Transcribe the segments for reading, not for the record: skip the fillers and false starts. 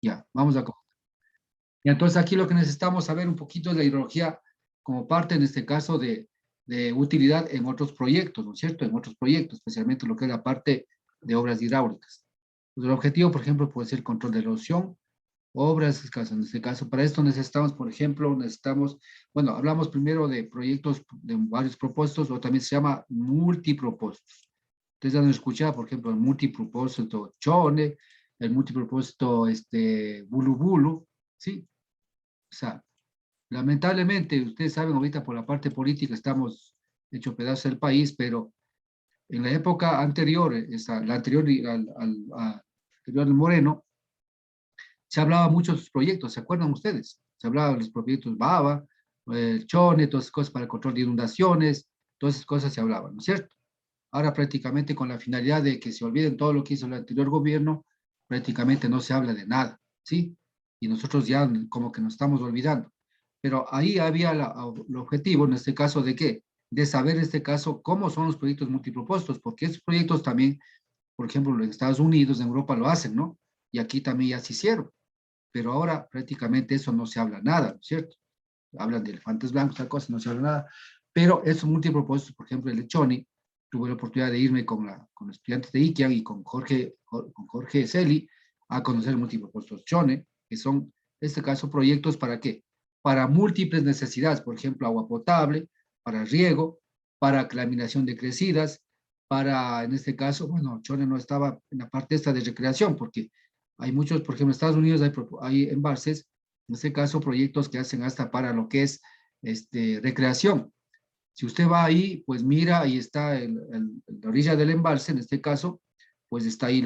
Ya, vamos a... Y entonces aquí lo que necesitamos saber un poquito es la hidrología como parte, en este caso, de utilidad en otros proyectos, ¿no es cierto? En otros proyectos, especialmente lo que es la parte de obras hidráulicas. Pues el objetivo, por ejemplo, puede ser control de erosión, obras, en este caso. Para esto necesitamos, por ejemplo, bueno, hablamos primero de proyectos de varios propósitos, o también se llama multipropósitos. Ustedes han escuchado, por ejemplo, el multipropósito Chone, el multipropósito Bulu Bulu, ¿sí? O sea, lamentablemente, ustedes saben, ahorita por la parte política estamos hecho pedazos del país, pero en la época anterior, la anterior anterior al Moreno, se hablaba mucho de sus proyectos, ¿se acuerdan ustedes? Se hablaba de los proyectos Baba, el Chone, todas esas cosas para el control de inundaciones, todas esas cosas se hablaban, ¿no es cierto? Ahora prácticamente con la finalidad de que se olviden todo lo que hizo el anterior gobierno, prácticamente no se habla de nada, ¿sí? Y nosotros ya como que nos estamos olvidando. Pero ahí había el objetivo, en este caso, ¿de qué? De saber, en este caso, cómo son los proyectos multipropósitos, porque estos proyectos también, por ejemplo, en Estados Unidos, en Europa lo hacen, ¿no? Y aquí también ya se hicieron. Pero ahora prácticamente eso no se habla nada, ¿no es cierto? Hablan de elefantes blancos, tal cosa, no se habla nada. Pero esos multipropósitos, por ejemplo, el de Choni, tuve la oportunidad de irme con los estudiantes de IKIAN y con Jorge Celi a conocer multipropósitos Chone, que son, en este caso, proyectos para qué? Para múltiples necesidades, por ejemplo, agua potable, para riego, para laminación de crecidas, para, en este caso, bueno, Chone no estaba en la parte esta de recreación, porque hay muchos, por ejemplo, en Estados Unidos hay embalses, en este caso, proyectos que hacen hasta para lo que es recreación. Si usted va ahí, pues mira, ahí está la orilla del embalse, en este caso, pues está ahí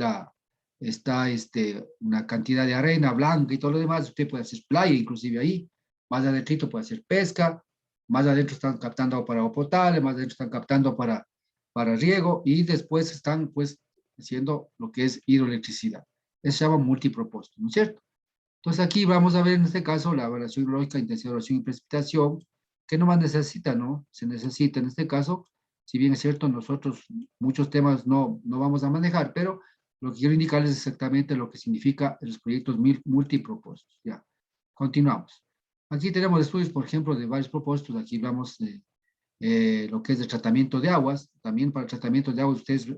una cantidad de arena blanca y todo lo demás. Usted puede hacer playa, inclusive ahí. Más adentro puede hacer pesca. Más adentro están captando agua para agua potable, más adentro están captando para riego y después están, pues, haciendo lo que es hidroelectricidad. Eso se llama multipropósito, ¿no es cierto? Entonces aquí vamos a ver en este caso la evaluación hidrológica, intensidad de erosión y precipitación, que no más necesita, ¿no? Se necesita en este caso, si bien es cierto, nosotros muchos temas no vamos a manejar, pero lo que quiero indicarles es exactamente lo que significa los proyectos multipropósitos. Ya, continuamos. Aquí tenemos estudios, por ejemplo, de varios propósitos. Aquí vamos lo que es el tratamiento de aguas. También para el tratamiento de aguas, ustedes,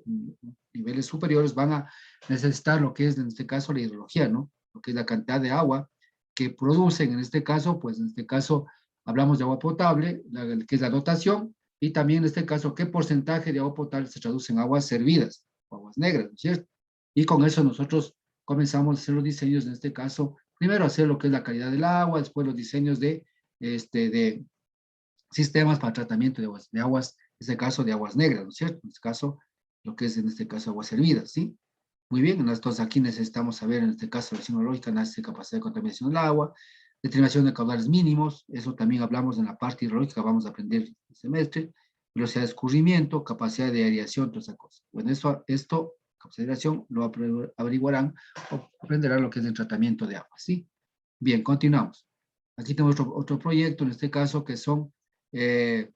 niveles superiores, van a necesitar lo que es, en este caso, la hidrología, ¿no? Lo que es la cantidad de agua que producen, en este caso, pues en este caso hablamos de agua potable, que es la dotación, y también en este caso, qué porcentaje de agua potable se traduce en aguas servidas, o aguas negras, ¿no es cierto? Y con eso nosotros comenzamos a hacer los diseños, en este caso, primero hacer lo que es la calidad del agua, después los diseños de sistemas para tratamiento de aguas, en este caso de aguas negras, ¿no es cierto? En este caso, lo que es en este caso aguas servidas, ¿sí? Muy bien, entonces aquí necesitamos saber, en este caso, la lógica, análisis de capacidad de contaminación del agua, determinación de caudales mínimos, eso también hablamos en la parte hidrológica, vamos a aprender este semestre, velocidad de escurrimiento, capacidad de aireación, toda esa cosa. Bueno, esto, capacidad de aireación, lo averiguarán o aprenderán lo que es el tratamiento de agua, ¿sí? Bien, continuamos. Aquí tenemos otro proyecto, en este caso, que son eh,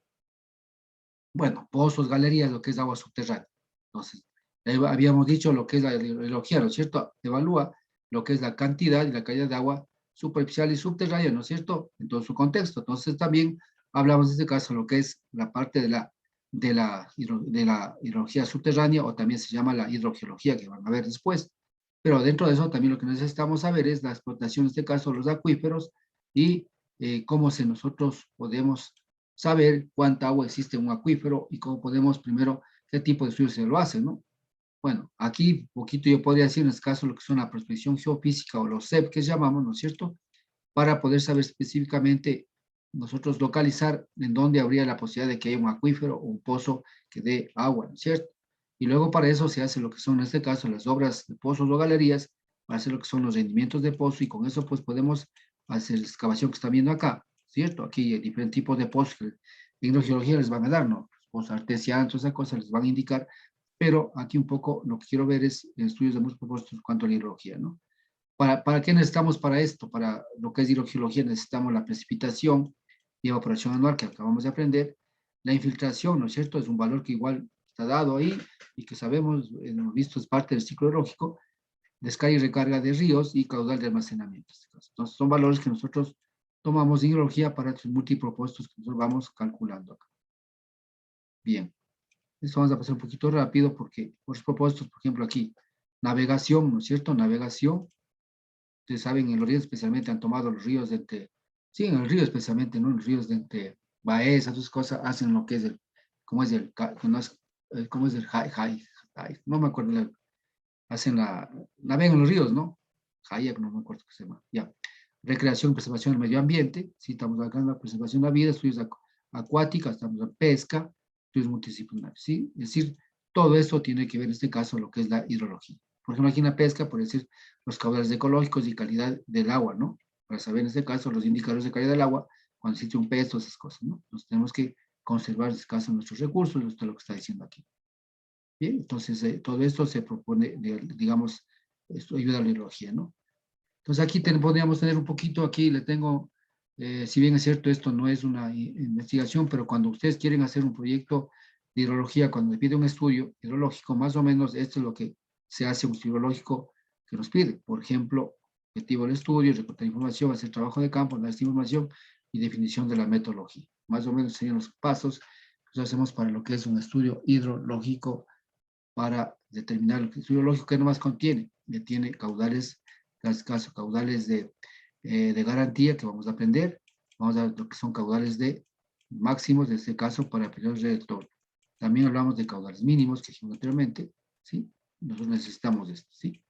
bueno, pozos, galerías, lo que es agua subterránea. Entonces, habíamos dicho lo que es la hidrología, ¿no es cierto? Evalúa lo que es la cantidad y la calidad de agua superficial y subterránea, ¿no es cierto? En todo su contexto. Entonces, también hablamos en este caso lo que es la parte de la hidrología subterránea, o también se llama la hidrogeología, que van a ver después. Pero dentro de eso también lo que necesitamos saber es la explotación, en este caso, de los acuíferos y cómo nosotros podemos saber cuánta agua existe en un acuífero y cómo podemos primero, qué tipo de estudios se lo hacen, ¿no? Bueno, aquí un poquito yo podría decir en este caso lo que son la prospección geofísica o los CEP que llamamos, ¿no es cierto? Para poder saber específicamente nosotros localizar en dónde habría la posibilidad de que haya un acuífero o un pozo que dé agua, ¿no es cierto? Y luego para eso se hace lo que son en este caso las obras de pozos o galerías, para hacer lo que son los rendimientos de pozo y con eso pues podemos hacer la excavación que está viendo acá, ¿cierto? Aquí hay diferentes tipos de pozos que en hidrogeología les van a dar, ¿no? Pozos artesianos, todas esas cosas les van a indicar, pero aquí un poco lo que quiero ver es estudios de muchos propósitos en cuanto a la hidrología, ¿no? ¿Para qué necesitamos para esto? Para lo que es hidrogeología necesitamos la precipitación y evaporación anual que acabamos de aprender. La infiltración, ¿no es cierto? Es un valor que igual está dado ahí y que sabemos, hemos visto, es parte del ciclo hidrológico. descarga y recarga de ríos y caudal de almacenamiento. Entonces, son valores que nosotros tomamos de hidrología para estos multipropósitos que nosotros vamos calculando acá. Bien, esto vamos a pasar un poquito rápido porque por los propósitos, por ejemplo, aquí, navegación, ¿no es cierto? Navegación, ustedes saben, en los ríos especialmente han tomado los ríos de entre, sí, en el río especialmente, ¿no? En los ríos de entre Baeza, esas cosas, hacen lo que es el, ¿cómo es el, no es, cómo es el no me acuerdo, hacen navegan en los ríos, ¿no? Hayak, no me acuerdo qué se llama, ya. Recreación, preservación del medio ambiente, sí, estamos acá en la preservación de la vida, estudios acuáticos, estamos en pesca, estudios multidisciplinarios, ¿sí? Es decir, todo esto tiene que ver en este caso lo que es la hidrología. Por ejemplo, aquí en la pesca, por decir, los caudales ecológicos y calidad del agua, ¿no? Para saber en este caso los indicadores de calidad del agua, cuando existe un pez, todas esas cosas, ¿no? Entonces tenemos que conservar en este caso nuestros recursos, esto es lo que está diciendo aquí. Bien, entonces todo esto se propone, digamos, esto ayuda a la hidrología, ¿no? Entonces aquí podríamos tener un poquito, aquí le tengo, si bien es cierto, esto no es una investigación, pero cuando ustedes quieren hacer un proyecto de hidrología, cuando le pide un estudio hidrológico, más o menos esto es lo que se hace un estudio hidrológico que nos pide. Por ejemplo, objetivo del estudio, recolectar información, hacer trabajo de campo, análisis de información y definición de la metodología. Más o menos serían los pasos que nosotros hacemos para lo que es un estudio hidrológico para determinar el estudio lógico que nomás contiene. Tiene caudales, en este caso, caudales de garantía que vamos a aprender. Vamos a ver lo que son caudales de máximos, en este caso, para periodos de retorno. También hablamos de caudales mínimos, que dijimos anteriormente, ¿sí? Nosotros necesitamos esto, ¿sí?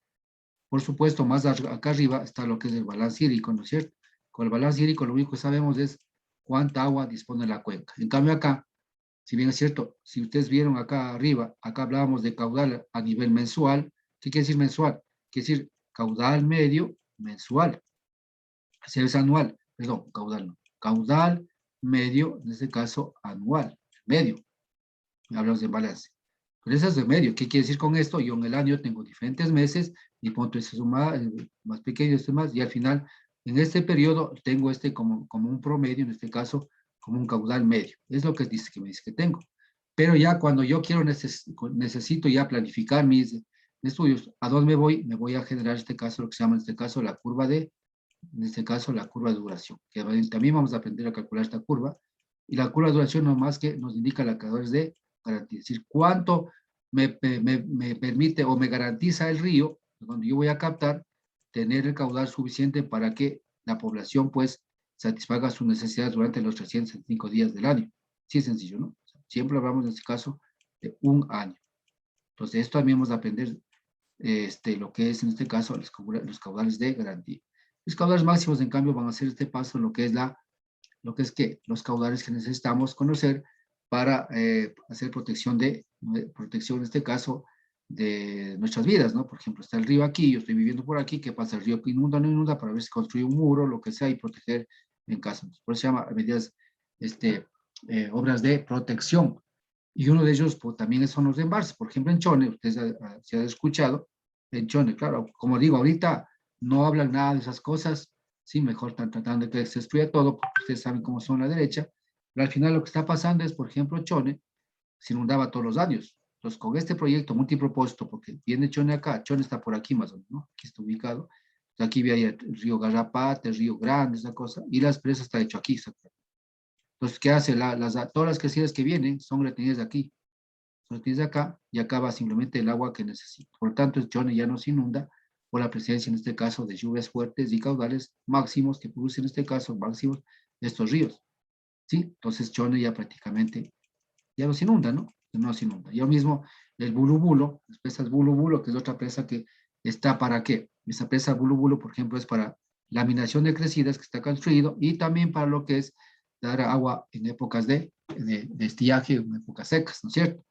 Por supuesto, más acá arriba está lo que es el balance hídrico, ¿no es cierto? Con el balance hídrico lo único que sabemos es cuánta agua dispone la cuenca. En cambio acá, si bien es cierto, si ustedes vieron acá arriba, acá hablábamos de caudal a nivel mensual. ¿Qué quiere decir mensual? Quiere decir caudal medio mensual. Si es anual, perdón, caudal no. Caudal medio, en este caso anual, medio. Hablamos de balance. Pero eso es de medio. ¿Qué quiere decir con esto? Yo en el año tengo diferentes meses, mi punto es más pequeño, este más, y al final, en este periodo, tengo este como un promedio, en este caso, como un caudal medio. Es lo que dice que me dice que tengo. Pero ya cuando yo quiero, necesito ya planificar mis estudios, ¿a dónde me voy? Me voy a generar este caso, lo que se llama en este caso la curva en este caso la curva de duración, que también vamos a aprender a calcular esta curva, y la curva de duración no más que nos indica la caudales de garantía, es decir, cuánto me permite o me garantiza el río, donde yo voy a captar, tener el caudal suficiente para que la población pues satisfaga sus necesidades durante los 365 días del año. Sí es sencillo, ¿no? Siempre hablamos en este caso de un año. Entonces, esto también vamos a aprender lo que es en este caso los caudales de garantía. Los caudales máximos, en cambio, van a hacer este paso lo que es los caudales que necesitamos conocer para hacer protección en este caso de nuestras vidas, ¿no? Por ejemplo, está el río aquí, yo estoy viviendo por aquí, ¿qué pasa? El río inunda o no inunda para ver si construye un muro, lo que sea, y proteger en caso. Por eso se llama medidas, obras de protección. Y uno de ellos pues, también son los embalses. Por ejemplo, en Chone, ustedes se han escuchado, en Chone, claro, como digo, ahorita no hablan nada de esas cosas, sí, mejor están tratando de que se destruya todo, porque ustedes saben cómo son la derecha, pero al final lo que está pasando es, por ejemplo, Chone se inundaba todos los años. Entonces, con este proyecto multipropósito, porque viene Chone acá, Chone está por aquí más o menos, ¿no? Aquí está ubicado. Entonces, aquí había el río Garrapata, el río Grande, esa cosa, y las presas está hecho aquí. Entonces, ¿qué hace? Todas las crecidas que vienen son retenidas de aquí, son retenidas de acá, y acaba simplemente el agua que necesita. Por lo tanto, el Chone ya no se inunda por la presencia, en este caso, de lluvias fuertes y caudales máximos que producen, en este caso, máximos de estos ríos. ¿Sí? Entonces, Chone ya prácticamente ya no se inunda, ¿no? No se inunda. Yo mismo, el bulubulo, las presas bulubulo, que es otra presa que está para qué. Esa presa bulubulo, por ejemplo, es para laminación de crecidas que está construido y también para lo que es dar agua en épocas de estiaje, en épocas secas, ¿no es cierto?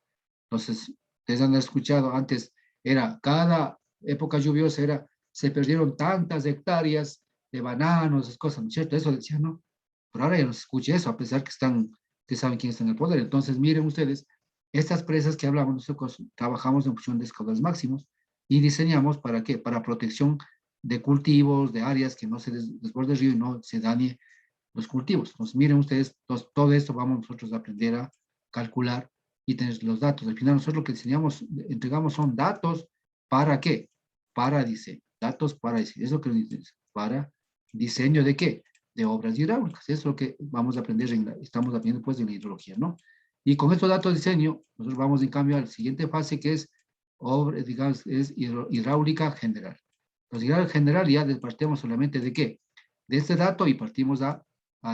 Entonces, ustedes han escuchado antes, era cada época lluviosa, se perdieron tantas hectáreas de bananos, esas cosas, ¿no es cierto? Eso decían, ¿no? Pero ahora ya no se escucha eso, a pesar que ustedes saben quién está en el poder. Entonces, miren ustedes, estas presas que hablamos, nosotros trabajamos en función de caudales máximos y diseñamos ¿para qué? Para protección de cultivos, de áreas que no se desborde el río y no se dañe los cultivos. Entonces, miren ustedes, todo esto vamos nosotros a aprender a calcular y tener los datos. Al final, nosotros lo que enseñamos, entregamos son datos, ¿para qué? para diseño. Datos para diseño. Eso que nos interesa. Para diseño ¿de qué? De obras hidráulicas. Eso es lo que vamos a aprender, estamos aprendiendo pues en la hidrología, ¿no? Y con estos datos de diseño, nosotros vamos en cambio a la siguiente fase que es, digamos, es hidráulica general. Entonces, hidráulica general ya partimos solamente de qué? De este dato y partimos a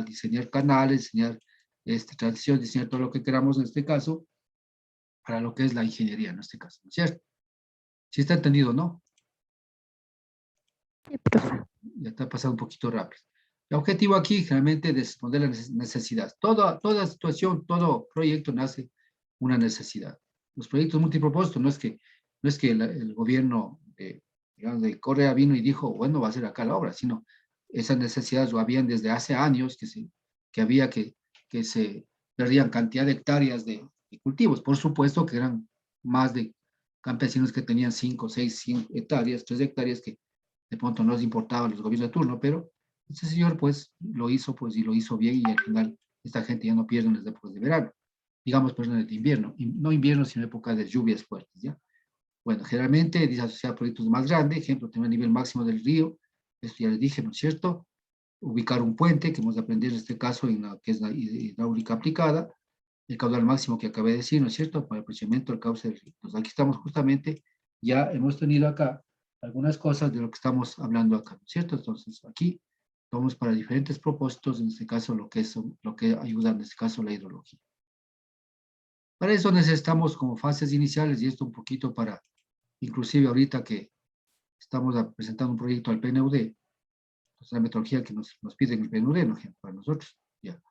diseñar canales, diseñar transición, diseñar todo lo que queramos en este caso, para lo que es la ingeniería en este caso, ¿no es cierto? ¿Sí está entendido, no? Sí, profe. Ya está pasando un poquito rápido. El objetivo aquí generalmente es responder a las necesidades. Toda situación, todo proyecto nace una necesidad. Los proyectos multipropósitos no es que el gobierno digamos, de Corea vino y dijo, bueno, va a ser acá la obra, sino esas necesidades lo habían desde hace años que había que se perdían cantidad de hectáreas de cultivos. Por supuesto que eran más de campesinos que tenían 5, 6, 5 hectáreas, 3 hectáreas que de pronto no les importaba a los gobiernos de turno, pero este señor pues lo hizo pues y lo hizo bien y al final esta gente ya no pierde en las épocas de verano, digamos perdón, de invierno, y no invierno sino época de lluvias fuertes, ¿ya? Bueno, generalmente dice asociar proyectos más grandes, ejemplo, tener el nivel máximo del río, esto ya les dije, ¿no es cierto? Ubicar un puente, que hemos de aprender en este caso en la que es la hidráulica aplicada, el caudal máximo que acabé de decir, ¿no es cierto?, para el procedimiento del cauce del río. Entonces aquí estamos justamente, ya hemos tenido acá algunas cosas de lo que estamos hablando acá, ¿no es cierto? Entonces aquí vamos para diferentes propósitos, en este caso lo que ayuda en este caso la hidrología. Para eso necesitamos como fases iniciales, y esto un poquito para, inclusive ahorita que estamos presentando un proyecto al PNUD, pues la metodología que nos piden el PNUD, ¿no? Para nosotros, ya.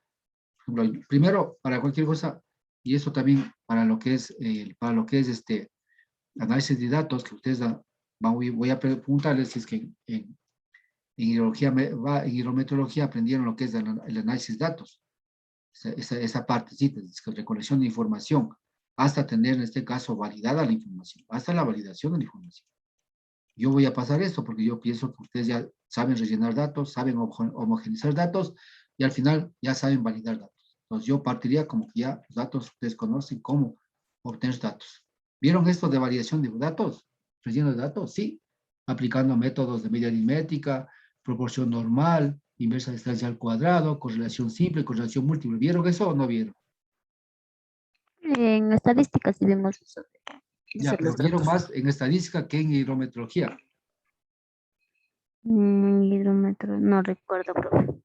Por ejemplo, primero, para cualquier cosa, y eso también para lo que es análisis de datos, que ustedes voy a preguntarles si es que en hidrometeorología aprendieron lo que es el análisis de datos, esa partecita, es que recolección de información, hasta tener en este caso validada la información, hasta la validación de la información. Yo voy a pasar esto porque yo pienso que ustedes ya saben rellenar datos, saben homogenizar datos y al final ya saben validar datos. Entonces yo partiría como que ya los datos ustedes conocen cómo obtener datos. ¿Vieron esto de validación de datos? Relleno de datos, sí. Aplicando métodos de medida aritmética, proporción normal, inversa distancia al cuadrado, correlación simple, correlación múltiple. ¿Vieron eso o no vieron? En estadísticas sí vemos eso de Ya, hacer pero los vieron datos. más en estadística que en hidrometeorología. Hidrómetro, no recuerdo, profe.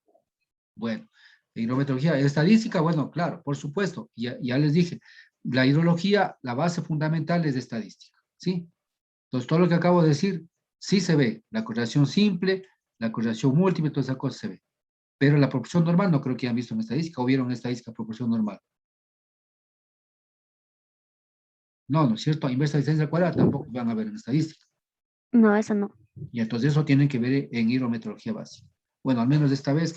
Bueno, hidrometeorología, estadística, bueno, claro, por supuesto, ya les dije, la hidrología, la base fundamental es de estadística, ¿sí? Entonces, todo lo que acabo de decir, sí se ve, la correlación simple, la correlación múltiple, todas esas cosas se ve, pero la proporción normal no creo que hayan visto en estadística, o vieron en estadística proporción normal. No, ¿no es cierto? Inversa distancia al cuadrado tampoco van a ver en estadística. No, eso no. Y entonces eso tienen que ver en hidrometeorología básica. Bueno, al menos esta vez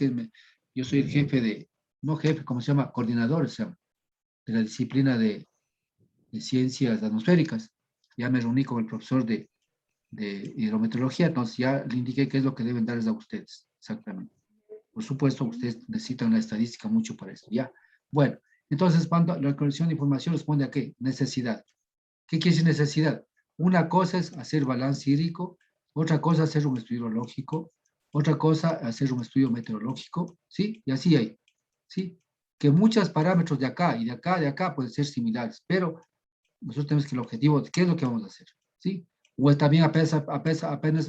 yo soy el jefe no jefe, ¿cómo se llama? Coordinador, se llama, de la disciplina de ciencias atmosféricas. Ya me reuní con el profesor de hidrometeorología, entonces ya le indiqué qué es lo que deben darles a ustedes, exactamente. Por supuesto, ustedes necesitan la estadística mucho para esto, ¿ya? Bueno, entonces, cuando la recolección de información responde a qué? Necesidad. ¿Qué quiere decir necesidad? Una cosa es hacer balance hídrico, otra cosa es hacer un estudio hidrológico, otra cosa hacer un estudio meteorológico, ¿sí? Y así hay, ¿sí? Que muchos parámetros de acá y de acá pueden ser similares, pero nosotros tenemos que el objetivo, ¿qué es lo que vamos a hacer? ¿Sí? O también apenas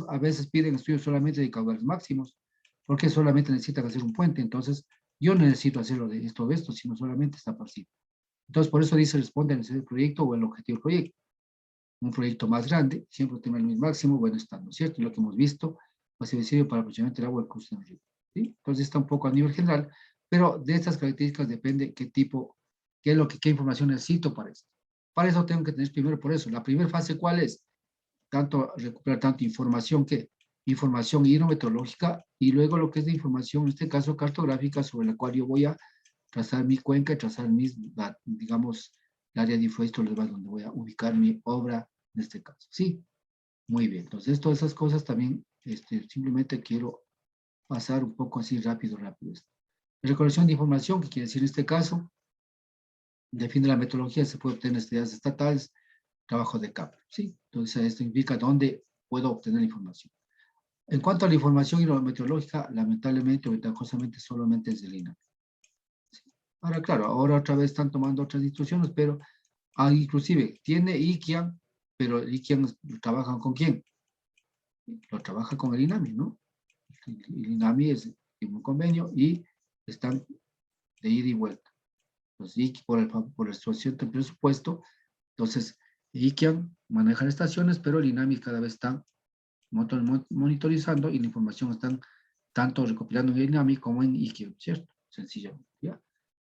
a veces piden estudios solamente de caudales máximos, porque solamente necesitan hacer un puente, entonces yo no necesito hacerlo de esto, sino solamente esta partida. Entonces, por eso dice, responde en el proyecto o el objetivo del proyecto. Un proyecto más grande, siempre tiene el mismo máximo, bueno está, ¿no es cierto? Lo que hemos visto, pues se sirve para aproximadamente el agua del curso de río, ¿sí? Entonces está un poco a nivel general, pero de estas características depende qué información necesito para esto. Para eso tengo que tener primero por eso. La primera fase, ¿cuál es? Recuperar tanto información hidrometeorológica y luego lo que es de información, en este caso cartográfica, sobre la cual yo voy a trazar mi cuenca, trazar digamos, el área de influencia donde voy a ubicar mi obra en este caso. Sí, muy bien. Entonces, todas esas cosas también, simplemente quiero pasar un poco así rápido. Recolección de información, que quiere decir en este caso, define la metodología, se puede obtener estudios estatales, trabajo de campo, ¿sí? Entonces, esto indica dónde puedo obtener la información. En cuanto a la información hidrometeorológica, lamentablemente o ventajosamente solamente es del INAMI. Ahora, claro, ahora otra vez están tomando otras instituciones, pero inclusive tiene IKIAN, pero el IKIAN trabaja con quién? Lo trabaja con el INAMI, ¿no? El INAMI es un convenio y están de ida y vuelta. Entonces, por la situación del presupuesto, entonces IKIAN maneja las estaciones, pero el INAMI cada vez está monitorizando y la información están tanto recopilando en el INAMI como en IKIAN, ¿cierto? Sencillamente, ¿ya?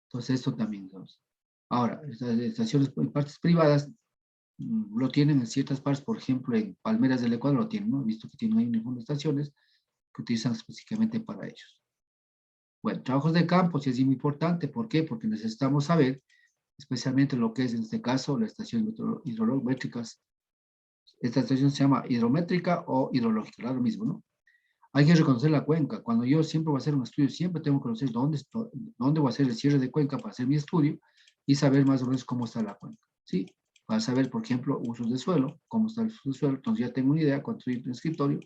Entonces, esto también. Ahora, estas estaciones en partes privadas lo tienen en ciertas partes, por ejemplo, en Palmeras del Ecuador lo tienen, ¿no? He visto que tienen ahí un montón de estaciones que utilizan específicamente para ellos. Bueno, trabajos de campo sí es muy importante. ¿Por qué? Porque necesitamos saber, especialmente lo que es en este caso la estación hidrométricas. Esta estación se llama hidrométrica o hidrológica, lo mismo, ¿no? Hay que reconocer la cuenca. Cuando yo siempre voy a hacer un estudio, siempre tengo que conocer dónde voy a hacer el cierre de cuenca para hacer mi estudio y saber más o menos cómo está la cuenca, ¿sí? Para saber, por ejemplo, usos de suelo, cómo está el uso de suelo. Entonces ya tengo una idea, cuando estoy en el escritorio,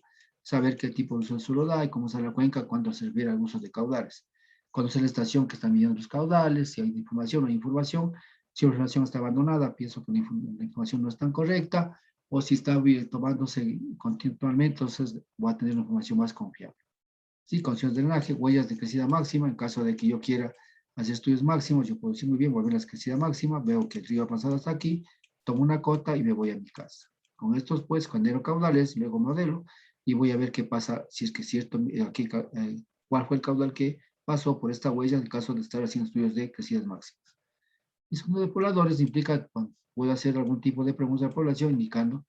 saber qué tipo de uso de suelo da y cómo está la cuenca, cuándo se refiere al uso de caudales. Conocer la estación que está midiendo los caudales, si hay información o no hay información. Si la información está abandonada, pienso que la información no es tan correcta, o si está tomándose continuamente, entonces voy a tener una información más confiable. Sí, condiciones de drenaje, huellas de crecida máxima, en caso de que yo quiera hacer estudios máximos, yo puedo decir muy bien, voy a ver la crecida máxima, veo que el río ha pasado hasta aquí, tomo una cota y me voy a mi casa. Con estos, pues, genero caudales, luego modelo, y voy a ver qué pasa, si es que es cierto, aquí, cuál fue el caudal que pasó por esta huella en caso de estar haciendo estudios de crecidas máximas. Y son de pobladores, implica, puedo hacer algún tipo de pregunta de población indicando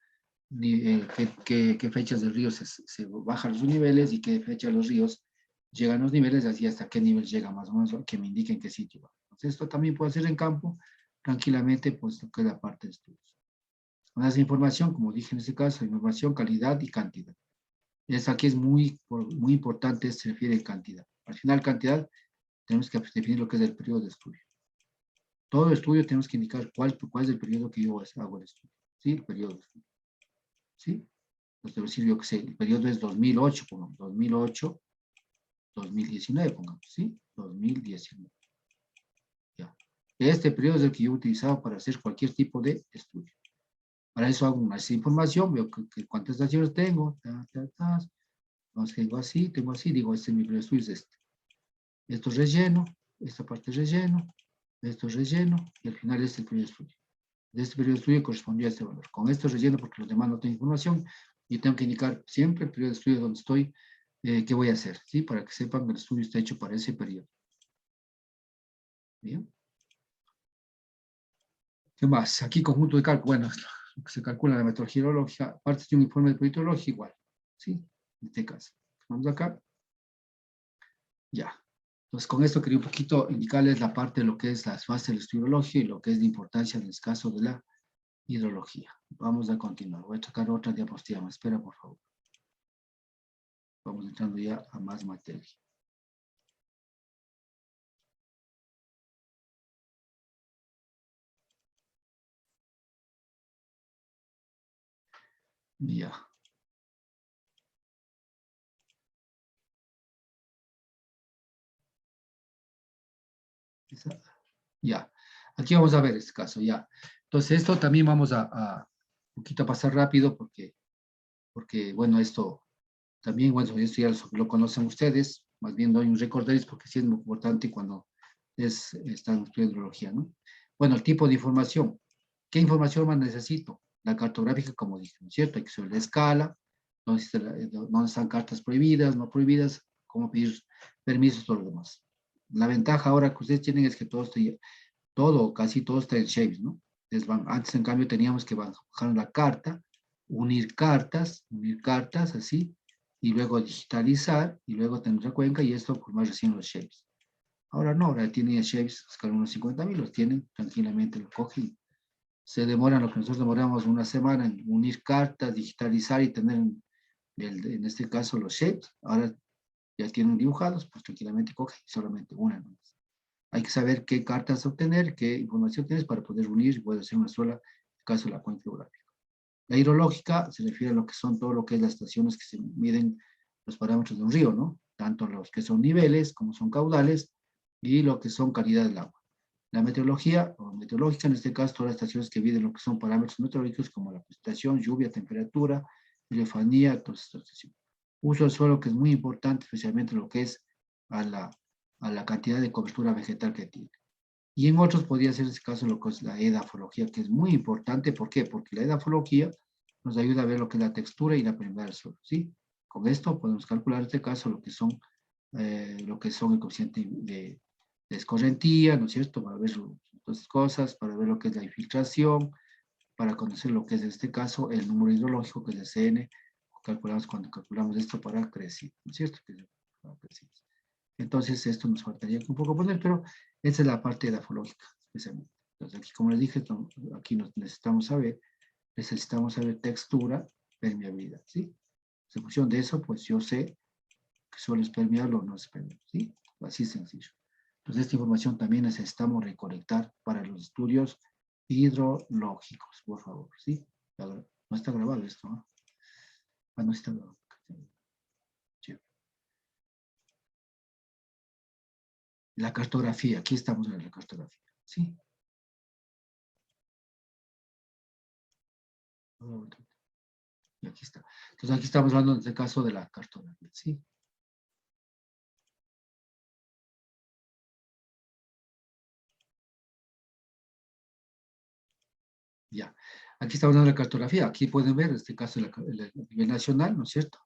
qué fechas del río se bajan los niveles y qué fecha los ríos llegan a los niveles, así hasta qué nivel llega más o menos, que me indiquen qué sitio va. Entonces, esto también puede hacer en campo, tranquilamente, pues lo que es la parte de estudios. Más información, como dije en este caso, información, calidad y cantidad. Aquí es muy importante, se refiere a cantidad. Al final, cantidad, tenemos que definir lo que es el periodo de estudio. Todo estudio tenemos que indicar cuál es el periodo que yo hago el estudio. ¿Sí? El periodo de estudio. ¿Sí? Pues debo decir yo que sé, el periodo es 2008, pongamos, 2008, 2019, pongamos, ¿sí? 2019. Ya. Este periodo es el que yo he utilizado para hacer cualquier tipo de estudio. Para eso hago una información, veo cuántas estaciones tengo, entonces tengo así, digo, este es mi periodo de estudio, es este. Esto es relleno, esta parte es relleno, esto es relleno, y al final este es el periodo de estudio. De este periodo de estudio correspondía a este valor. Con esto es relleno porque los demás no tengo información y tengo que indicar siempre el periodo de estudio donde estoy, qué voy a hacer, ¿sí? Para que sepan que el estudio está hecho para ese periodo. Bien. ¿Qué más? Aquí conjunto de cálculo, bueno, lo que se calcula en la metodología hidrológica, parte de un informe de proyecto hidrológico igual, ¿sí? En este caso. Vamos acá. Ya. Entonces, con esto quería un poquito indicarles la parte de lo que es las fases del estudio hidrológico y lo que es de importancia en el caso de la hidrología. Vamos a continuar. Voy a sacar otra diapositiva. Me espera, por favor. Vamos entrando ya a más materia. Ya. Ya. Aquí vamos a ver este caso, ya. Entonces, esto también vamos a un poquito a pasar rápido porque, bueno, esto también, bueno, esto ya lo conocen ustedes, más bien doy un recorderis porque sí es muy importante cuando están estudiando hidrología, ¿no? Bueno, el tipo de información. ¿Qué información más necesito? La cartográfica, como dije, ¿no es cierto? Hay que saber la escala, dónde están cartas prohibidas, no prohibidas, cómo pedir permisos, todo lo demás. La ventaja ahora que ustedes tienen es que casi todo está en Shapes, ¿no? Antes, en cambio, teníamos que bajar la carta, unir cartas, así, y luego digitalizar, y luego tener otra cuenca, y esto formar recién los Shapes. Ahora no, ahora tienen Shapes, escala unos 50,000, los tienen, tranquilamente lo cogen. Se demoran lo que nosotros demoramos una semana en unir cartas, digitalizar y tener, en este caso, los Shapes. Ahora ya tienen dibujados, pues tranquilamente cogen solamente una nomás. Hay que saber qué cartas obtener, qué información tienes para poder unir y poder hacer una sola, en el caso de la cuenca geográfica. La hidrológica se refiere a lo que son todo lo que es las estaciones que se miden los parámetros de un río, ¿no? Tanto los que son niveles como son caudales y lo que son calidad del agua. La meteorología, o meteorológica en este caso, todas las estaciones que miden lo que son parámetros meteorológicos como la precipitación, lluvia, temperatura, elefanía, todas estas estaciones. Uso del suelo que es muy importante, especialmente lo que es a la cantidad de cobertura vegetal que tiene. Y en otros podría ser en este caso lo que es la edafología, que es muy importante. ¿Por qué? Porque la edafología nos ayuda a ver lo que es la textura y la permeabilidad del suelo, ¿sí? Con esto podemos calcular en este caso lo que son el coeficiente de escorrentía, ¿no es cierto? Para ver otras cosas, para ver lo que es la infiltración, para conocer lo que es en este caso el número hidrológico, que es el CN, calculamos cuando calculamos esto para creciente, ¿no es cierto? Entonces esto nos faltaría un poco poner, pero esa es la parte edafológica, especialmente. Entonces aquí, como les dije, aquí necesitamos saber textura, permeabilidad, ¿sí? En función de eso, pues yo sé que suelo es permeable o no es permeable, ¿sí? Así es sencillo. Entonces esta información también necesitamos recolectar para los estudios hidrológicos, por favor, ¿sí? No está grabado esto, ¿no? Ah, no está grabado. Sí. La cartografía, aquí estamos en la cartografía, ¿sí? Y aquí está. Entonces aquí estamos hablando en este caso de la cartografía, ¿sí? Ya. Aquí estamos hablando de la cartografía. Aquí pueden ver, en este caso, a nivel nacional, ¿no es cierto?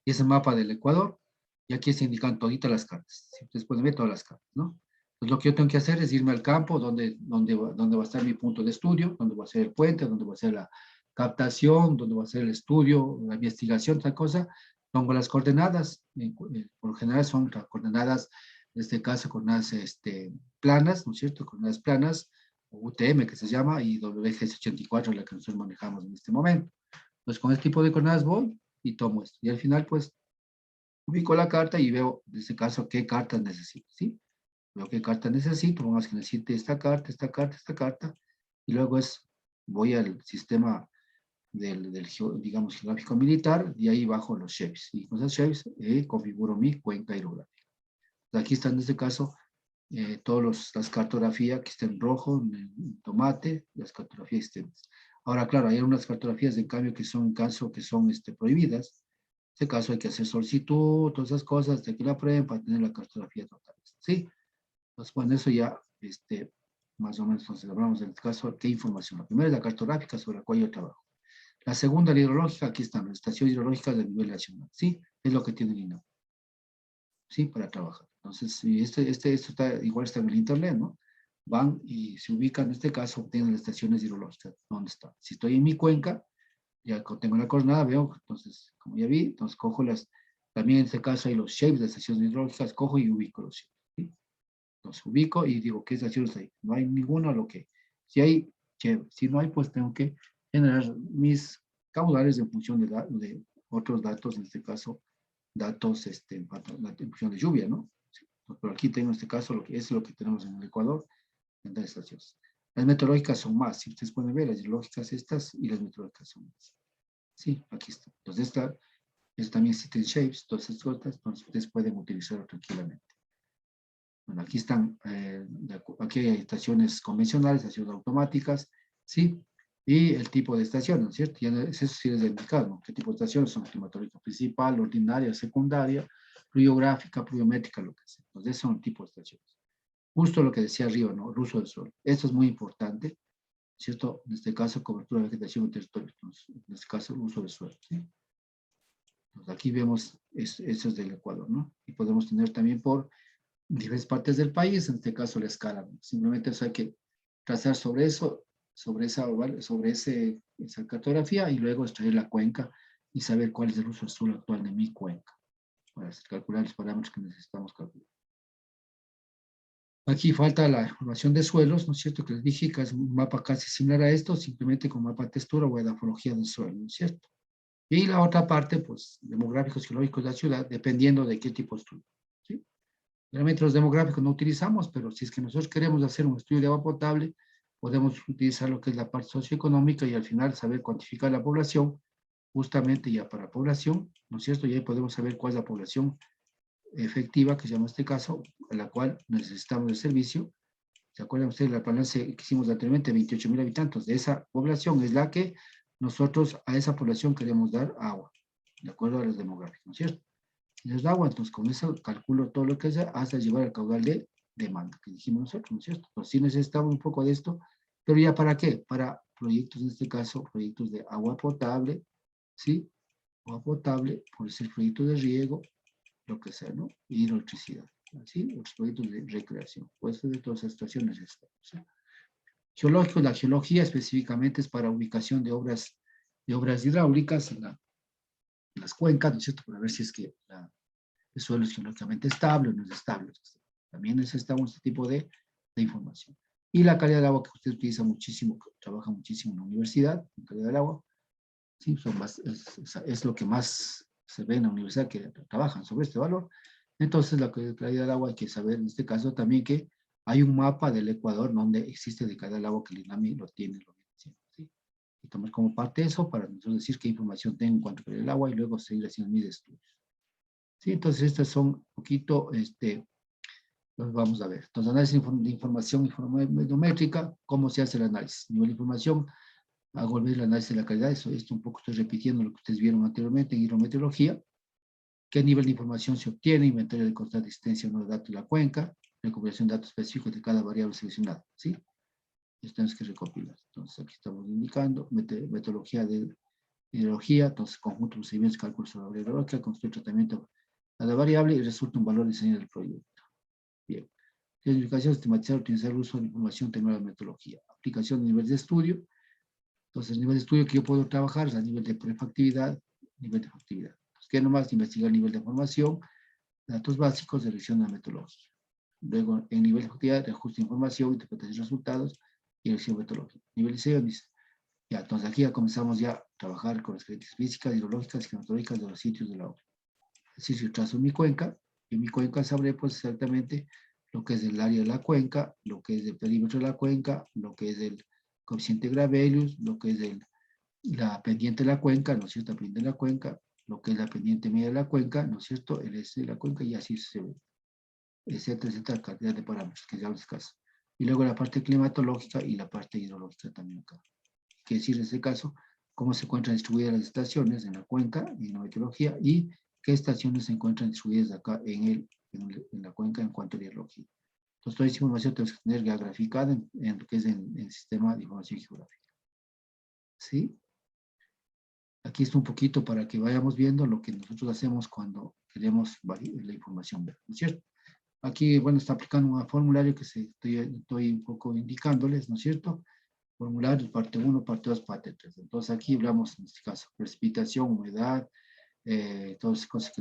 Y ese mapa del Ecuador. Y aquí se indican toditas las cartas. ¿Sí? Ustedes pueden ver todas las cartas, ¿no? Entonces lo que yo tengo que hacer es irme al campo donde va a estar mi punto de estudio, donde va a ser el puente, donde va a ser la captación, donde va a ser el estudio, la investigación, tal cosa. Pongo las coordenadas. Por lo general son las coordenadas, en este caso, coordenadas planas, ¿no es cierto? Coordenadas planas, o UTM que se llama, y WGS84, la que nosotros manejamos en este momento. Entonces con este tipo de coordenadas voy y tomo esto. Y al final, pues, ubico la carta y veo, en este caso, qué cartas necesito, ¿sí? Veo qué carta necesito, vamos que necesite esta carta, esta carta, esta carta, y luego voy al sistema digamos, geográfico militar, y ahí bajo los shapes, y con esos shapes configuro mi cuenca hidrográfica. Aquí está en este caso todas las cartografías que estén en rojo, en tomate, las cartografías existentes. Ahora, claro, hay unas cartografías en cambio que son, en caso, que son prohibidas. En este caso hay que hacer solicitud, todas esas cosas, de que la prueben para tener la cartografía total. ¿Sí? Entonces, bueno, eso ya, más o menos, entonces hablamos en este caso, ¿qué información? La primera es la cartográfica sobre la cual yo trabajo. La segunda, la hidrológica, aquí están las estaciones hidrológicas de nivel nacional. ¿Sí? Es lo que tiene el INAH. ¿Sí? Para trabajar. Entonces, si esto está, igual está en el internet, ¿no? Van y se ubican, en este caso, obtienen las estaciones hidrológicas. ¿Dónde está? Si estoy en mi cuenca, ya tengo la coordenada, veo, entonces, como ya vi, entonces cojo también en este caso hay los shapes de estaciones hidrológicas, cojo y ubico los shapes, ¿sí? Entonces ubico y digo, ¿qué estaciones hay? No hay ninguna, lo que, si hay, chévere. Si no hay, pues tengo que generar mis caudales en función de otros datos, en este caso, datos en función de lluvia, ¿no? Sí. Pero aquí tengo en este caso, es lo que tenemos en el Ecuador, en las estaciones. Las meteorológicas son más, si ustedes pueden ver, las hidrológicas estas y las meteorológicas son más. Sí, aquí está. Entonces, también existen shapes, todas estas cosas, entonces ustedes pueden utilizarlo tranquilamente. Bueno, aquí están, aquí hay estaciones convencionales, estaciones automáticas, ¿sí? Y el tipo de estación, ¿no es cierto? Ya eso sí es indicado, ¿no? ¿Qué tipo de estaciones son? Climatológica principal, ordinaria, secundaria, pluviográfica, pluviométrica, lo que sea. Entonces, esos son el tipo de estaciones. Justo lo que decía arriba, ¿no? El uso del suelo. Esto es muy importante, ¿cierto? En este caso, cobertura de vegetación en territorio. Entonces, en este caso, el uso del suelo, ¿sí? Entonces, aquí vemos, eso es del Ecuador, ¿no? Y podemos tener también por diferentes partes del país, en este caso la escala. Simplemente eso hay que trazar sobre eso, esa cartografía y luego extraer la cuenca y saber cuál es el uso del suelo actual de mi cuenca para calcular los parámetros que necesitamos calcular. Aquí falta la información de suelos, ¿no es cierto? Que les dije que es un mapa casi similar a esto, simplemente con mapa de textura o edafología del suelo, ¿no es cierto? Y la otra parte, pues, demográficos, geológicos de la ciudad, dependiendo de qué tipo de estudio, ¿sí? Realmente los demográficos no utilizamos, pero si es que nosotros queremos hacer un estudio de agua potable, podemos utilizar lo que es la parte socioeconómica y al final saber cuantificar la población, justamente ya para población, ¿no es cierto? Y ahí podemos saber cuál es la población efectiva, que se llama este caso, a la cual necesitamos el servicio. ¿Se acuerdan ustedes la balance que hicimos anteriormente? 28.000 habitantes. De esa población es la que nosotros a esa población queremos dar agua, de acuerdo a los demográficos, ¿no es cierto? Y les da agua, entonces con eso calculo todo lo que sea hasta llevar al caudal de demanda, que dijimos nosotros, ¿no es cierto? Entonces sí necesitamos un poco de esto, pero ¿ya para qué? Para proyectos, en este caso, proyectos de agua potable, ¿sí? Agua potable, puede ser proyectos de riego, lo que sea, ¿no? Y electricidad, ¿sí? Los proyectos de recreación. Pues de todas las situaciones estamos, ¿sí? Geológico, la geología específicamente es para ubicación de obras hidráulicas en las cuencas, ¿no es cierto? Para ver si es que el suelo es geológicamente estable o no es estable. También necesitamos este tipo de información. Y la calidad del agua que usted utiliza muchísimo, que trabaja muchísimo en la universidad, la calidad del agua, ¿sí? Es lo que más se ve en la universidad, que trabajan sobre este valor. Entonces, la calidad del agua hay que saber, en este caso también, que hay un mapa del Ecuador donde existe de calidad del agua que el INAMI lo tiene, ¿sí? Y tomar como parte de eso para nosotros decir qué información tengo en cuanto a calidad del agua y luego seguir haciendo mis estudios. Sí, entonces estas son un poquito, los vamos a ver. Entonces, análisis de información informática, ¿cómo se hace el análisis? Nivel de información, hago el análisis de la calidad, esto un poco estoy repitiendo lo que ustedes vieron anteriormente en hidrometeorología. ¿Qué nivel de información se obtiene? Inventario de constante existencia o no de datos de la cuenca, recopilación de datos específicos de cada variable seleccionada, ¿sí? Esto tenemos que recopilar. Entonces, aquí estamos indicando metodología de hidrología, entonces conjunto de procedimientos de cálculo sobre la variable hidrológica, construye tratamiento a la variable y resulta un valor diseñado del proyecto. Bien. Identificación, sistematizar, utilizar el uso de información, tecnología, metodología. Aplicación de nivel de estudio. Entonces, el nivel de estudio que yo puedo trabajar es a nivel de prefactividad, nivel de factibilidad. Entonces, ¿qué nomás? Investigar el nivel de formación, datos básicos, selección de la metodología. Luego, en nivel de factibilidad, ajuste de información, interpretación de resultados y elección metodológica. Nivel de diseño, dice. Ya, entonces aquí ya comenzamos ya a trabajar con las características físicas, hidrológicas y climatológicas de los sitios de la obra. Es decir, si yo trazo mi cuenca, en mi cuenca sabré pues exactamente lo que es el área de la cuenca, lo que es el perímetro de la cuenca, lo que es el coeficiente Gravelius, lo que es la pendiente de la cuenca, ¿no es cierto? La pendiente de la cuenca, lo que es la pendiente media de la cuenca, ¿no es cierto? El este de la cuenca y así se ve, etcétera, etcétera, cantidad de parámetros que ya les caso. Y luego la parte climatológica y la parte hidrológica también acá. Que decir en este caso, cómo se encuentran distribuidas las estaciones en la cuenca, en la meteorología, y qué estaciones se encuentran distribuidas acá en la cuenca en cuanto a hidrología. Entonces, toda esa información tenemos que tener ya graficada en lo que es el sistema de información geográfica. ¿Sí? Aquí está un poquito para que vayamos viendo lo que nosotros hacemos cuando queremos la información, ¿no es cierto? Aquí, bueno, está aplicando un formulario que estoy un poco indicándoles, ¿no es cierto? Formulario, parte 1, parte 2, parte 3. Entonces aquí hablamos, en este caso, precipitación, humedad, todas esas cosas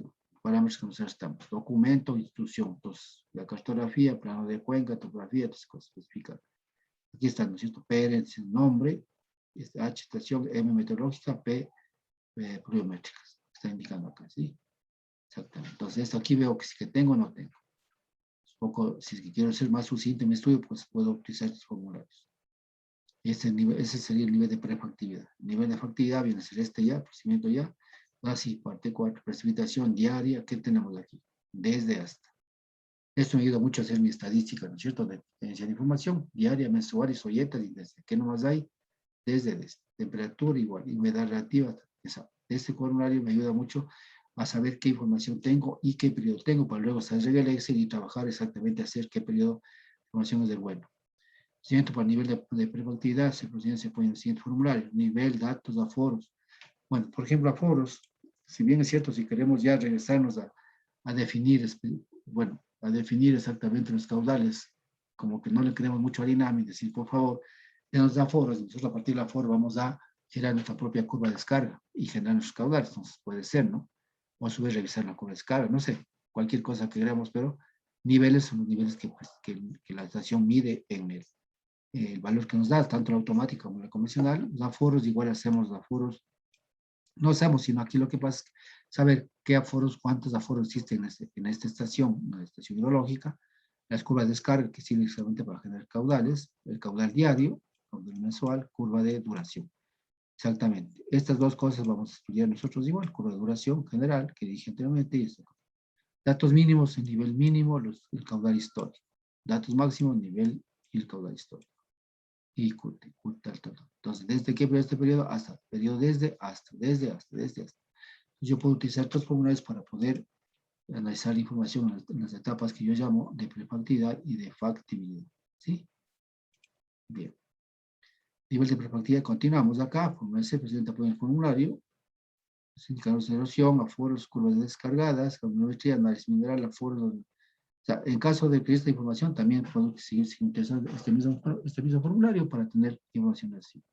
parámetros que nosotros estamos. Documento, instrucción. Entonces, la cartografía, plano de cuenca, topografía, todas esas cosas especificadas. Aquí está, ¿no es cierto? P, nombre, H, estación, M, meteorológica, P, pluviométricas. Está indicando acá, ¿sí? Exactamente. Entonces, esto aquí veo que si que tengo o no tengo. Un poco, si es que quiero ser más sucinto en mi estudio, pues puedo utilizar estos formularios. Ese sería el nivel de prefactividad. El nivel de factibilidad viene a ser este ya, procedimiento ya. Así, parte 4, precipitación diaria. ¿Qué tenemos aquí? Desde hasta. Esto me ayuda mucho a hacer mi estadística, ¿no es cierto? De tenencia de información diaria, mensual y solletas. Y desde. ¿Qué nomás hay? Desde. Temperatura igual. Y humedad relativa. Este formulario me ayuda mucho a saber qué información tengo y qué periodo tengo para luego saber el Excel y trabajar exactamente, hacer qué periodo de información es del bueno. Siguiente, para el nivel de prefactividad, se pone en el siguiente formulario. Nivel, datos, aforos. Bueno, por ejemplo, aforos, si bien es cierto, si queremos ya regresarnos a definir, bueno, a definir exactamente los caudales, como que no le queremos mucho al INAMI, decir, por favor, denos aforos, nosotros a partir del aforo vamos a generar nuestra propia curva de descarga y generar nuestros caudales, entonces puede ser, ¿no? O a su vez revisar la curva de descarga, no sé, cualquier cosa que queramos, pero niveles son los niveles que la estación mide en el valor que nos da, tanto la automática como la convencional. Los aforos, igual hacemos los aforos, no hacemos, sino aquí lo que pasa es saber qué aforos, cuántos aforos existen en esta estación, una estación hidrológica, las curvas de descarga que sirven solamente para generar caudales, el caudal diario, caudal mensual, curva de duración. Exactamente. Estas dos cosas vamos a estudiar nosotros igual, curva de duración general, que dije anteriormente, y esta cosa. Datos mínimos, el nivel mínimo, el caudal histórico. Datos máximos, nivel y el caudal histórico. Y tal. Entonces, ¿desde qué periodo este periodo? Hasta, periodo desde, hasta. Yo puedo utilizar estos formularios para poder analizar la información en las etapas que yo llamo de prefactibilidad y de factibilidad. ¿Sí? Bien. Nivel de prefactibilidad, continuamos acá. Fórmula se presenta por el formulario. Los indicadores de erosión, aforos, curvas descargadas, granulometría, análisis mineral, aforos. O sea, en caso de que esta información, también puedo seguir utilizando este mismo formulario para tener información así.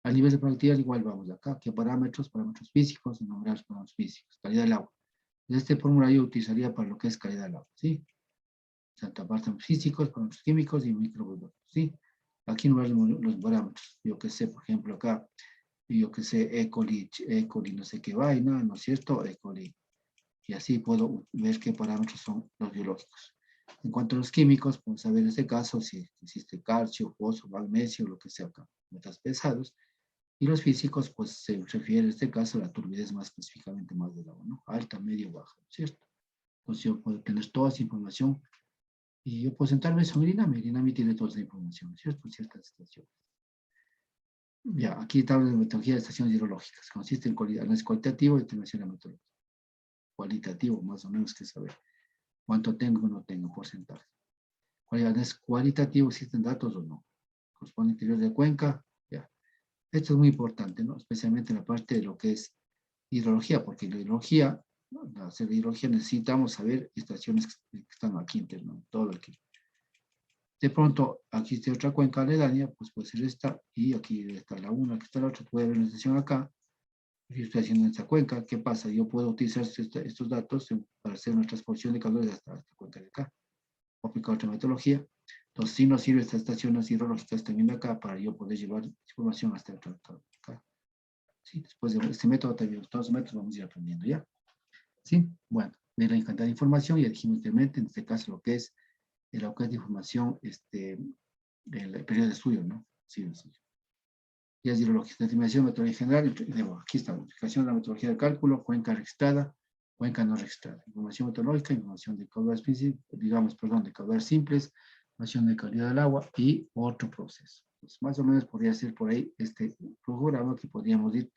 A nivel de prefactibilidad, igual vamos acá. ¿Qué parámetros? Parámetros físicos, enumerar parámetros físicos. Calidad del agua. Este formulario utilizaría para lo que es calidad del agua, ¿sí? Tanto parámetros físicos, parámetros químicos y microbiológicos, ¿sí? Aquí no los parámetros. Yo que sé, por ejemplo, acá, yo que sé, E. coli, no sé qué vaina, ¿no es cierto? E. coli. Y así puedo ver qué parámetros son los biológicos. En cuanto a los químicos, podemos saber en este caso si existe calcio, fósforo, magnesio, lo que sea acá, metales pesados. Y los físicos, pues se refiere en este caso a la turbidez más específicamente más del agua, ¿no? Alta, media, baja, ¿cierto? Entonces yo puedo tener toda esa información y yo puedo sentarme sobre Irinami tiene toda esa información, ¿cierto? Ciertas estaciones. Ya, aquí tabla de metodología de estaciones hidrológicas. Consiste en análisis cualitativo y determinación de metodología. Cualitativo, más o menos, que saber cuánto tengo o no tengo, porcentaje. Análisis cualitativo, ¿existen datos o no? Corresponde al interior de cuenca, ya. Esto es muy importante, ¿no? Especialmente en la parte de lo que es hidrología, porque la hidrología, ¿no? Para hacer hidrología necesitamos saber estaciones que están aquí interno, todo aquí. De pronto, aquí está otra cuenca aledaña, pues puede ser esta, y aquí está la una, aquí está la otra, puede haber una estación acá. Yo estoy haciendo esta cuenca, ¿qué pasa? Yo puedo utilizar estos datos para hacer una transposición de calores hasta esta cuenca de acá, o aplicar otra metodología. Entonces, sí nos sirve estas estaciones hidrológicas también de acá para yo poder llevar información hasta acá. Sí, después de este método, también todos los métodos vamos a ir aprendiendo ya. Sí, bueno, de la cantidad de información, ya dijimos anteriormente, en este caso lo que es de información, del periodo de estudio, ¿no? Sí, sí. Y es hidrología, determinación, metodología general, aquí está, explicación de la metodología de cálculo, cuenca registrada, cuenca no registrada, información metodológica, información de caudales, de caudales simples, información de calidad del agua y otro proceso. Entonces, más o menos podría ser por ahí este programa que podríamos ir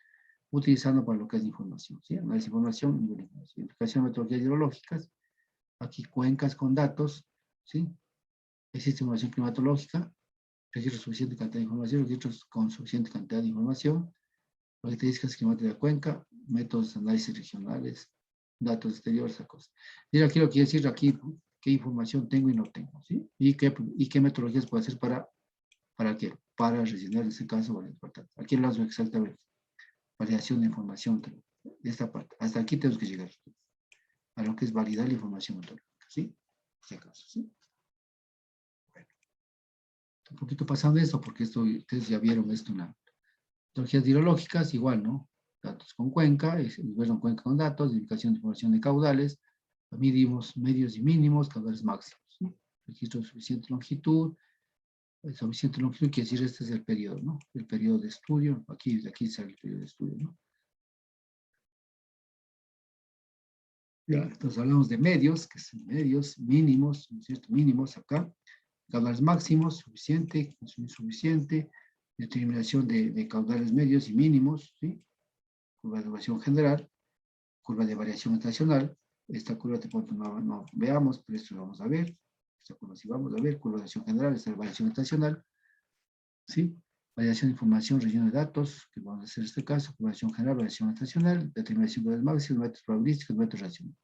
utilizando para lo que es información, ¿sí? Análisis de información, nivel de información, identificación de metodologías hidrológicas, aquí cuencas con datos, ¿sí? Existe información climatológica, registros suficiente cantidad de información, registros con suficiente cantidad de información, características climáticas de cuenca, métodos de análisis regionales, datos exteriores, esa cosa. Y aquí lo que quiero decir aquí, qué información tengo y no tengo, ¿sí? Y qué metodologías puedo hacer ¿para qué? Para rellenar en este caso, bueno, importante. Aquí lo hago exactamente. Validación de información de esta parte. Hasta aquí tenemos que llegar a lo que es validar la información metodológica, ¿sí? En este caso, ¿sí? Bueno, un poquito pasando esto, porque esto, ustedes ya vieron esto en las metodologías hidrológicas, igual, ¿no? Datos con cuenca, bueno, cuenca con datos, identificación de información de caudales, mínimos, medios y mínimos, caudales máximos, ¿sí? Registro de suficiente longitud quiere decir este es el periodo, ¿no? El periodo de estudio, aquí sale el periodo de estudio, ¿no? Ya, entonces hablamos de medios, que son medios mínimos, ¿no es cierto? Mínimos acá, caudales máximos, suficiente, insuficiente, determinación de caudales medios y mínimos, ¿sí? Curva de duración general, curva de variación estacional, esta curva de pronto no veamos, pero esto lo vamos a ver, esta curva sí vamos a ver, curva de duración general, esta es la variación estacional, ¿sí? Variación de información, relleno de datos, que vamos a hacer en este caso, variación general, variación estacional, determinación de máximos, métodos probabilísticos, métodos racionales.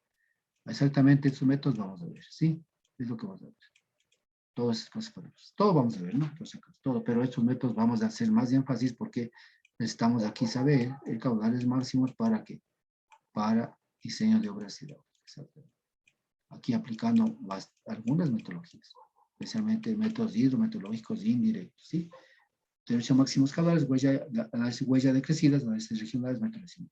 Exactamente estos métodos vamos a ver, ¿sí? Es lo que vamos a ver. Todas esas cosas para nosotros. Todo vamos a ver, ¿no? Todo, pero estos métodos vamos a hacer más énfasis porque necesitamos aquí saber el caudales máximos para qué? Para diseño de obras hidráulicas. Aquí aplicando algunas metodologías, especialmente métodos hidrometodológicos indirectos, ¿sí? Determinación máximos caudales, análisis huella decrecidas, análisis regionales, metodología.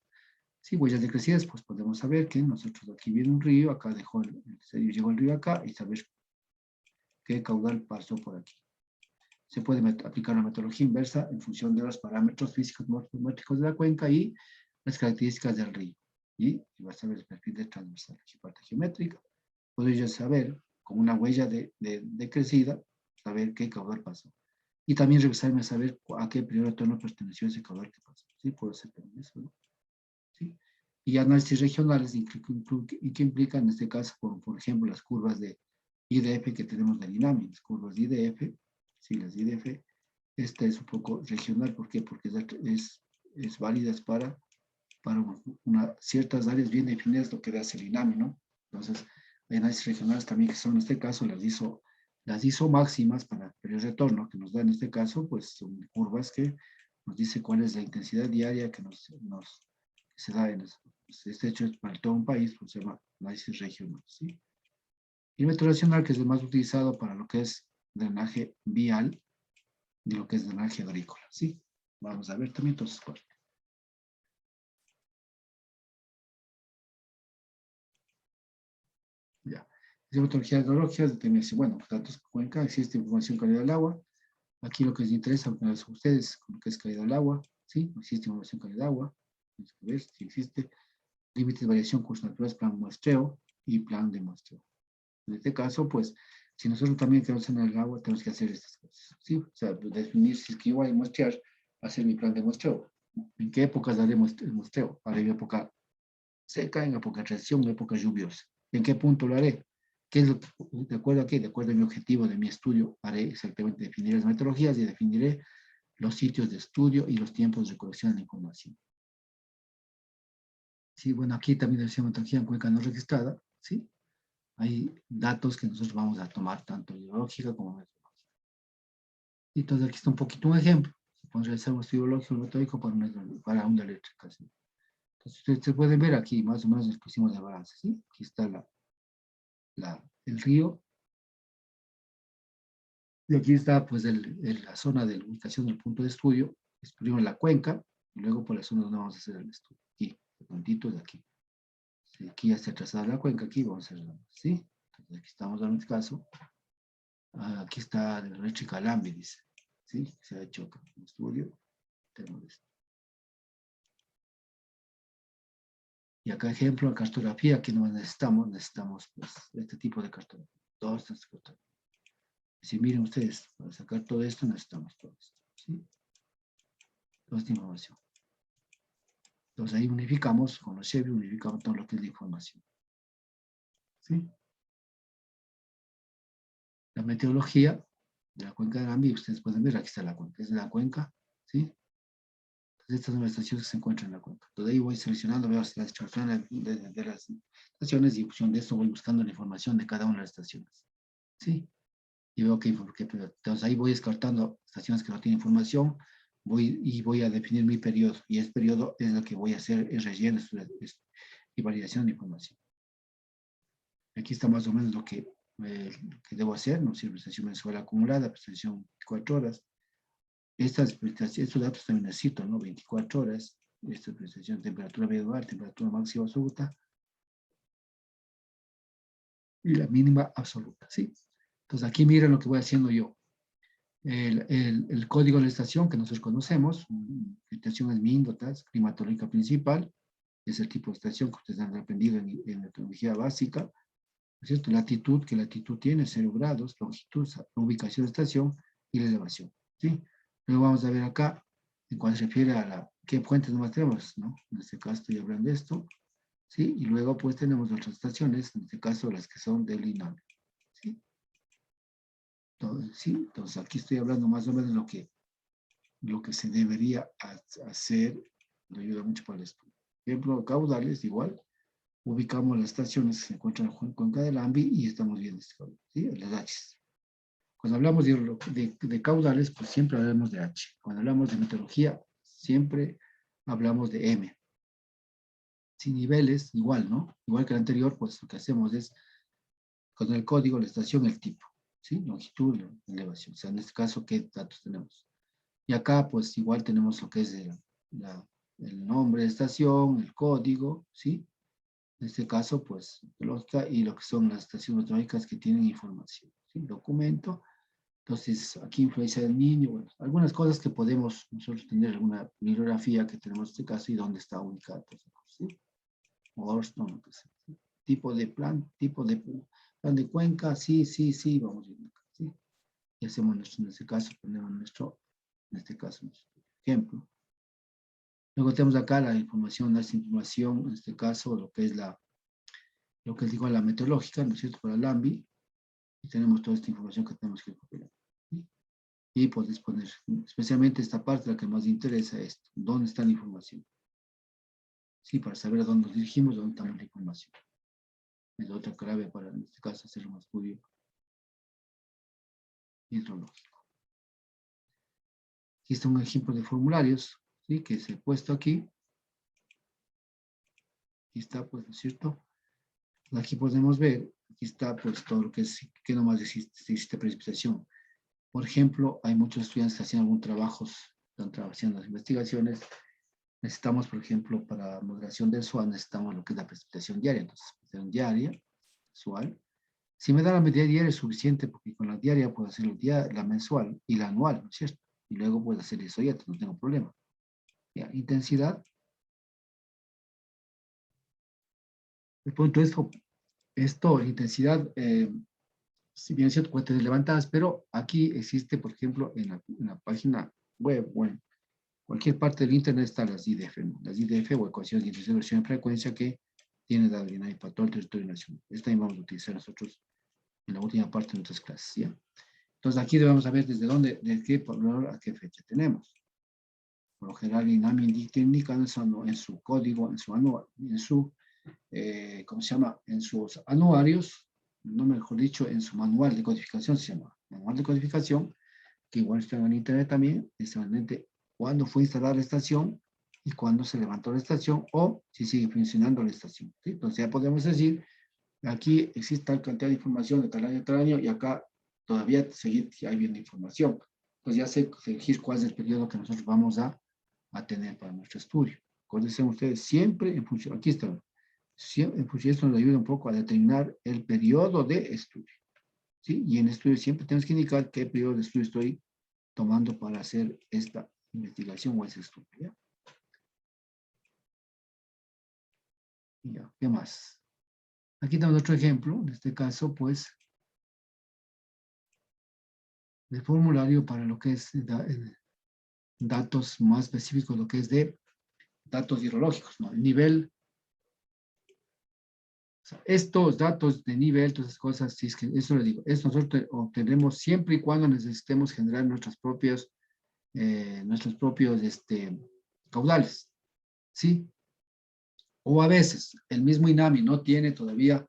Sí, huellas decrecidas, pues podemos saber que nosotros aquí viene un río, acá llegó el río acá y saber qué caudal pasó por aquí. se puede aplicar una metodología inversa en función de los parámetros físicos morfométricos de la cuenca y las características del río. Y va a saber el perfil de transversal, la parte geométrica. Podría saber, con una huella de crecida, saber qué caudal pasó. Y también revisarme a saber a qué periodo de tono perteneció ese caudal que pasó. ¿Sí? Puede ser también eso, ¿no? ¿Sí? Y análisis regionales, ¿y qué implican en este caso, por ejemplo, las curvas de IDF que tenemos de INAMI, las curvas de IDF, sí, las IDF, esta es un poco regional, ¿por qué? Porque es válida para ciertas áreas bien definidas, lo que hace el INAMI, ¿no? Entonces, hay análisis regionales también que son, en este caso, las ISO máximas para el retorno, que nos da en este caso, pues son curvas que nos dice cuál es la intensidad diaria que se da en este hecho es para todo un país, pues se llama análisis regional, ¿sí? Y el método nacional, que es el más utilizado para lo que es drenaje vial y lo que es drenaje agrícola, ¿sí? Vamos a ver también entonces cuál. Ya. Es metodología hidrológica, determinación, bueno, datos cuenca, existe información calidad del agua. Aquí lo que les interesa a ustedes, con lo que es calidad del agua, ¿sí? Existe información calidad del agua, vamos a ver si existe límites de variación, cursos naturales, plan muestreo y plan de muestreo. En este caso, pues, si nosotros también queremos en el agua, tenemos que hacer estas cosas, ¿sí? O sea, definir si es que yo voy a muestrear, hacer mi plan de muestreo. ¿En qué épocas haremos el muestreo? Haré en época seca, en época de transición, en época lluviosa. ¿En qué punto lo haré? ¿Qué es de acuerdo a qué? De acuerdo a mi objetivo de mi estudio, haré exactamente, definiré las metodologías y definiré los sitios de estudio y los tiempos de recolección de información. Sí, bueno, aquí también decía metodología en cuenca no registrada, ¿sí? Hay datos que nosotros vamos a tomar tanto biológica como metodológica. Y entonces aquí está un poquito un ejemplo. Se puede realizar un estudio biológico metódico para una eléctrica, ¿sí? Entonces ustedes pueden ver aquí más o menos el que hicimos de balance, ¿sí? Aquí está el río. Y aquí está pues la zona de la ubicación del punto de estudio. Es primero la cuenca y luego por la zona donde vamos a hacer el estudio. Aquí, el puntito de aquí. Sí, aquí ya está trazada la cuenca, aquí vamos a hacer, ¿sí? Entonces aquí estamos en este caso. Aquí está el Rechi Calambi, dice. ¿Sí? Se ha hecho un estudio. Tenemos esto. Y acá ejemplo, en cartografía, que no necesitamos pues este tipo de cartografía. Todas estas cartografías. Si miren ustedes, para sacar todo esto necesitamos todo esto. ¿Sí? Toda esta información. Entonces ahí unificamos, con los Chevy unificamos todo lo que es la información. ¿Sí? La meteorología de la cuenca de Gambi, ustedes pueden ver, aquí está la cuenca, es la cuenca, ¿sí? Entonces estas son las estaciones que se encuentran en la cuenca. Entonces ahí voy seleccionando, veo las estaciones de las estaciones y en función de esto voy buscando la información de cada una de las estaciones. ¿Sí? Y veo que entonces ahí voy descartando estaciones que no tienen información, voy a definir mi periodo, y ese periodo es lo que voy a hacer, el relleno y validación de información. Aquí está más o menos lo que debo hacer, ¿no? Si prestación mensual acumulada, prestación 24 horas. Estos datos también necesito, ¿no? 24 horas, esta prestación, temperatura media hogar, temperatura máxima absoluta, y la mínima absoluta, ¿sí? Entonces aquí miren lo que voy haciendo yo. El código de la estación que nosotros conocemos, la estación es MINDOTAS, climatológica principal, es el tipo de estación que ustedes han aprendido en meteorología básica, ¿no es cierto? Latitud, que latitud tiene 0 grados, longitud, ubicación de estación y la elevación, ¿sí? Luego vamos a ver acá, en cuanto se refiere a qué fuentes nomás tenemos, ¿no? En este caso estoy hablando de esto, ¿sí? Y luego pues tenemos otras estaciones, en este caso las que son del INAMI, ¿sí? Entonces, ¿sí? Entonces aquí estoy hablando más o menos de lo que se debería hacer, me ayuda mucho para el estudio. Por ejemplo, caudales, igual, ubicamos las estaciones que se encuentran en Cuenca del Ambi y estamos viendo este caudal, ¿sí? Las H. Cuando hablamos de caudales, pues siempre hablamos de H. Cuando hablamos de meteorología, siempre hablamos de M. Sin niveles, igual, ¿no? Igual que el anterior, pues lo que hacemos es, con el código, la estación, el tipo, ¿sí? Longitud, elevación. O sea, en este caso, ¿qué datos tenemos? Y acá, pues igual tenemos lo que es el nombre de estación, el código, ¿sí? En este caso, pues, y lo que son las estaciones meteorológicas que tienen información, ¿sí? Documento Entonces, aquí influencia del niño, bueno, algunas cosas que podemos nosotros tener, alguna bibliografía que tenemos en este caso y dónde está ubicada. ¿Sí? Goldstone, pues, tipo de plan de cuenca, sí, sí, sí, vamos viendo acá, ¿sí? Y hacemos nuestro, en este caso, ponemos nuestro, en este caso, nuestro ejemplo. Luego tenemos acá la información, en este caso, lo que digo, la meteorológica, ¿no es cierto?, para el AMBI, y tenemos toda esta información que tenemos que recopilar. ¿Sí? Y podéis poner, especialmente esta parte, la que más interesa es, ¿dónde está la información? Sí, para saber a dónde nos dirigimos, dónde está la información. Es otra clave para, en este caso, hacer un estudio hidrológico. Aquí está un ejemplo de formularios, ¿sí?, que se ha puesto aquí. Aquí está, pues, ¿no es cierto? Aquí podemos ver, aquí está, pues, todo lo que es, que nomás existe precipitación. Por ejemplo, hay muchos estudiantes que hacen algún trabajo, están haciendo las investigaciones. Necesitamos, por ejemplo, para moderación del SOA, necesitamos lo que es la precipitación diaria. Entonces, precipitación diaria, mensual. Si me da la medida diaria es suficiente, porque con la diaria puedo hacer la mensual y la anual, ¿no es cierto? Y luego puedo hacer eso ya, no tengo problema. Ya, intensidad. El punto es, intensidad, si bien es cierto, cuentas levantadas, pero aquí existe, por ejemplo, en la página web, bueno, cualquier parte del internet están las IDF, ¿no? Las IDF o ecuaciones de interacción de frecuencia que tiene la DINAMI para todo el territorio nacional. Esta también vamos a utilizar nosotros en la última parte de nuestras clases, ¿ya? Entonces aquí debemos saber desde dónde, de qué valor a qué fecha tenemos. Por lo general, INAMI indica en su código, en su anual, ¿cómo se llama? En sus anuarios, no mejor dicho, en su manual de codificación se llama. Manual de codificación, que igual está en internet también, exactamente cuándo fue instalada la estación y cuándo se levantó la estación o si sigue funcionando la estación. ¿Sí? Entonces ya podemos decir, aquí existe tal cantidad de información de tal año y acá todavía seguir hay bien información. Pues ya sé elegir cuál es el periodo que nosotros vamos a tener para nuestro estudio. Acuérdense ustedes, siempre en función, aquí está, en función, esto nos ayuda un poco a determinar el periodo de estudio. ¿Sí? Y en estudio siempre tenemos que indicar qué periodo de estudio estoy tomando para hacer esta investigación o ese estudio. ¿Ya? Ya, ¿qué más? Aquí tenemos otro ejemplo, en este caso, pues, de formulario para lo que es datos más específicos, lo que es de datos hidrológicos, ¿no? El nivel, o sea, estos datos de nivel, todas esas cosas, si es que eso le digo, eso nosotros obtenemos siempre y cuando necesitemos generar nuestros propios caudales, ¿sí? O a veces, el mismo INAMI no tiene todavía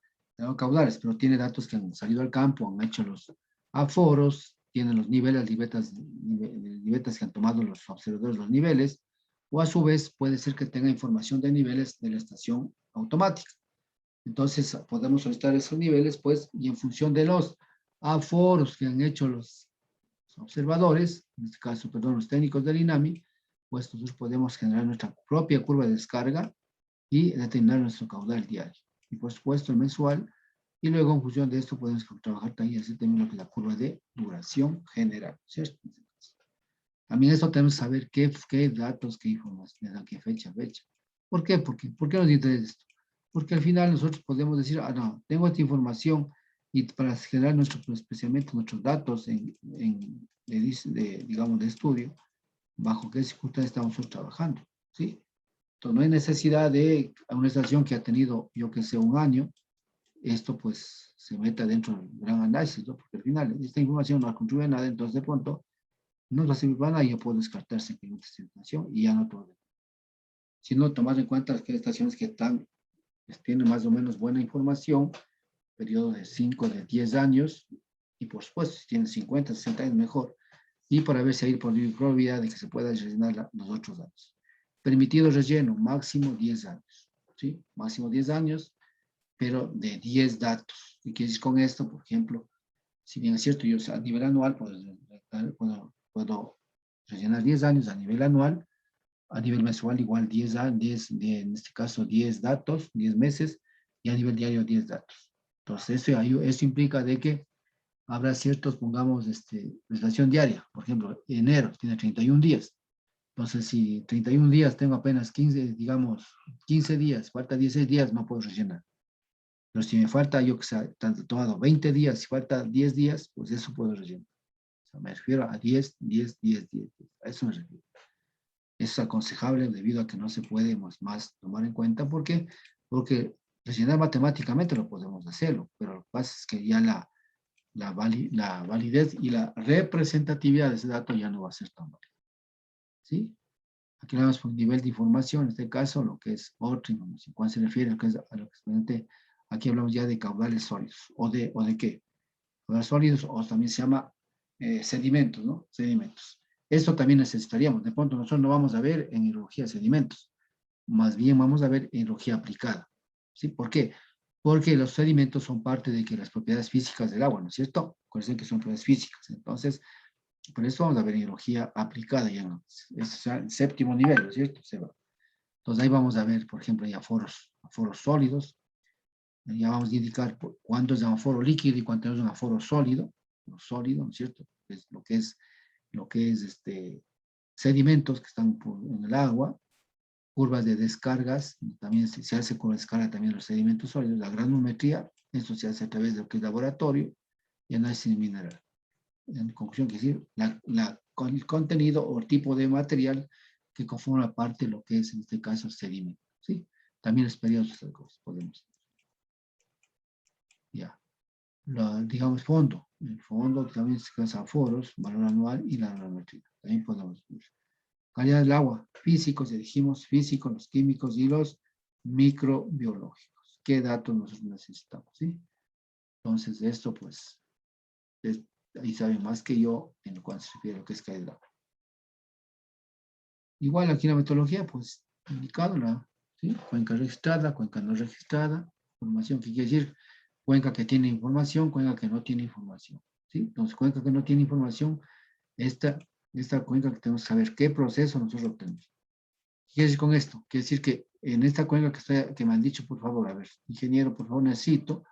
caudales, pero tiene datos que han salido al campo, han hecho los aforos, tienen los niveles, nivetas que han tomado los observadores, los niveles, o a su vez puede ser que tenga información de niveles de la estación automática. Entonces, podemos solicitar esos niveles, pues, y en función de los aforos que han hecho los observadores, en este caso, perdón, los técnicos del INAMI, pues nosotros podemos generar nuestra propia curva de descarga y determinar nuestro caudal diario. Y por supuesto el mensual, y luego en función de esto podemos trabajar también así también lo que es la curva de duración general, ¿cierto? También esto tenemos que saber qué datos, qué información, a qué fecha. ¿Por qué? ¿Por qué nos interesa esto? Porque al final nosotros podemos decir, no, tengo esta información y para generar especialmente nuestros datos digamos, de estudio, bajo qué circunstancias estamos nosotros trabajando, ¿sí? Entonces no hay necesidad de una estación que ha tenido, yo que sé, un año, esto pues se meta dentro del gran análisis, ¿no? Porque al final esta información no contribuye a nada, entonces de pronto no va a servir para nada y ya puedo descartarse que esta estación y ya no todo. Sino tomar en cuenta que hay estaciones que tienen más o menos buena información, periodo de 5, de 10 años, y por supuesto, si tienen 50, 60 años, mejor. Y para ver si hay probabilidad de que se pueda rellenar los otros datos. Permitido relleno, máximo 10 años. ¿Sí? Máximo 10 años, pero de 10 datos. ¿Y qué decir con esto? Por ejemplo, si bien es cierto, yo a nivel anual puedo rellenar 10 años a nivel anual, a nivel mensual igual 10, en este caso 10 datos, 10 meses, y a nivel diario 10 datos. Entonces, eso implica de que habrá ciertos, pongamos, legislación diaria. Por ejemplo, enero tiene 31 días. Entonces, si 31 días tengo apenas 15, digamos, 15 días, falta 16 días, no puedo rellenar. Pero si me falta, yo que sé, tanto tomado 20 días, si falta 10 días, pues eso puedo rellenar. O sea, me refiero a 10, 10, 10, 10. A eso me refiero. Es aconsejable debido a que no se puede más tomar en cuenta. ¿Por qué? Porque rellenar matemáticamente lo podemos hacerlo, pero lo que pasa es que ya la validez y la representatividad de ese dato ya no va a ser tan válida. ¿Sí? Aquí hablamos por nivel de información, en este caso lo que es otra información. Cuando se refiere a lo que es aquí hablamos ya de caudales sólidos. ¿O de qué? Caudales sólidos, o también se llama sedimentos, ¿no? Sedimentos. Esto también necesitaríamos. De pronto nosotros no vamos a ver en hidrología sedimentos, más bien vamos a ver en hidrología aplicada. ¿Sí? ¿Por qué? Porque los sedimentos son parte de que las propiedades físicas del agua, ¿no es cierto? Acuérdense que son propiedades físicas. Entonces, por eso vamos a ver hidrología aplicada ya, ¿no? Es el séptimo nivel, ¿no es cierto? Se va. Entonces ahí vamos a ver, por ejemplo, ya foros sólidos. Ya vamos a indicar cuánto es un aforo líquido y cuánto es un aforo sólido, ¿no es cierto? Es lo que es sedimentos que están en el agua, curvas de descargas, también se hace con descarga también los sedimentos sólidos, la granulometría, esto se hace a través de lo que es laboratorio y análisis mineral. En conclusión, que decir, con el contenido o el tipo de material que conforma parte de lo que es, en este caso, sedimento, ¿sí? También los periodos podemos. Ya. Digamos, fondo. El fondo también se casa a foros, valor anual y la granulometría. También podemos ver. Calidad del agua, físicos, ya dijimos, físicos, los químicos y los microbiológicos. ¿Qué datos nosotros necesitamos? ¿Sí? Entonces, esto pues, ahí saben más que yo en cuanto se refiere a lo que es calidad del agua. Igual aquí la metodología, pues, indicado, ¿sí? Cuenca registrada, cuenca no registrada, información, ¿qué quiere decir? Cuenca que tiene información, cuenca que no tiene información, ¿sí? Entonces, cuenca que no tiene información, esta cuenca que tenemos que saber qué proceso nosotros obtenemos. ¿Qué quiere decir con esto? Quiere decir que en esta cuenca que me han dicho, por favor, a ver, ingeniero, por favor, necesito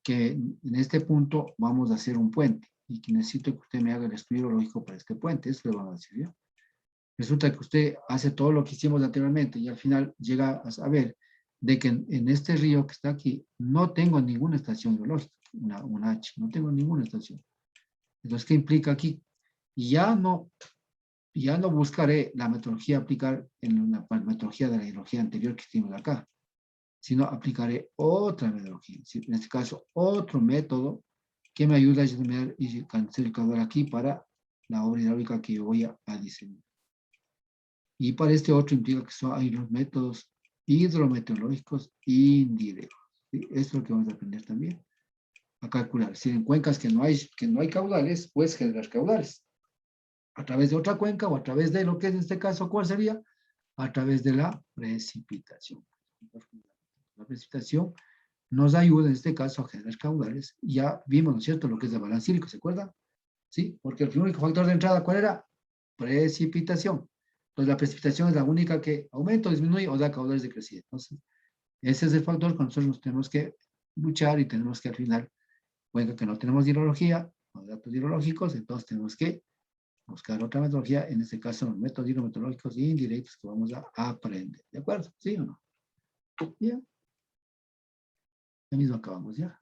que en este punto vamos a hacer un puente y que necesito que usted me haga el estudio lógico para este puente. Eso le van a decir, ¿ya? Resulta que usted hace todo lo que hicimos anteriormente y al final llega a saber de que en este río que está aquí no tengo ninguna estación geológica, una H, no tengo ninguna estación. Entonces, ¿qué implica aquí? Ya no buscaré la metodología a aplicar en la metodología de la hidrología anterior que hicimos acá, sino aplicaré otra metodología, en este caso otro método que me ayuda a determinar y cancelar aquí para la obra hidráulica que yo voy a diseñar. Y para este otro implica que hay los métodos hidrometeorológicos indirectos. ¿Sí? Esto es lo que vamos a aprender también a calcular. Si en cuencas que no hay caudales, puedes generar caudales. A través de otra cuenca o a través de lo que es en este caso, ¿cuál sería? A través de la precipitación. La precipitación nos ayuda en este caso a generar caudales. Ya vimos, ¿no es cierto?, lo que es el balance hídrico, ¿se acuerdan? Sí, porque el único factor de entrada, ¿cuál era? Precipitación. Entonces, la precipitación es la única que aumenta o disminuye o da caudales decrecientes. Entonces, ese es el factor con nosotros nos tenemos que luchar y tenemos que al final, bueno, que no tenemos hidrología, no datos hidrológicos, entonces tenemos que buscar otra metodología, en este caso los métodos hidrometeorológicos indirectos que vamos a aprender. ¿De acuerdo? ¿Sí o no? Ya. Ya mismo acabamos, ¿ya?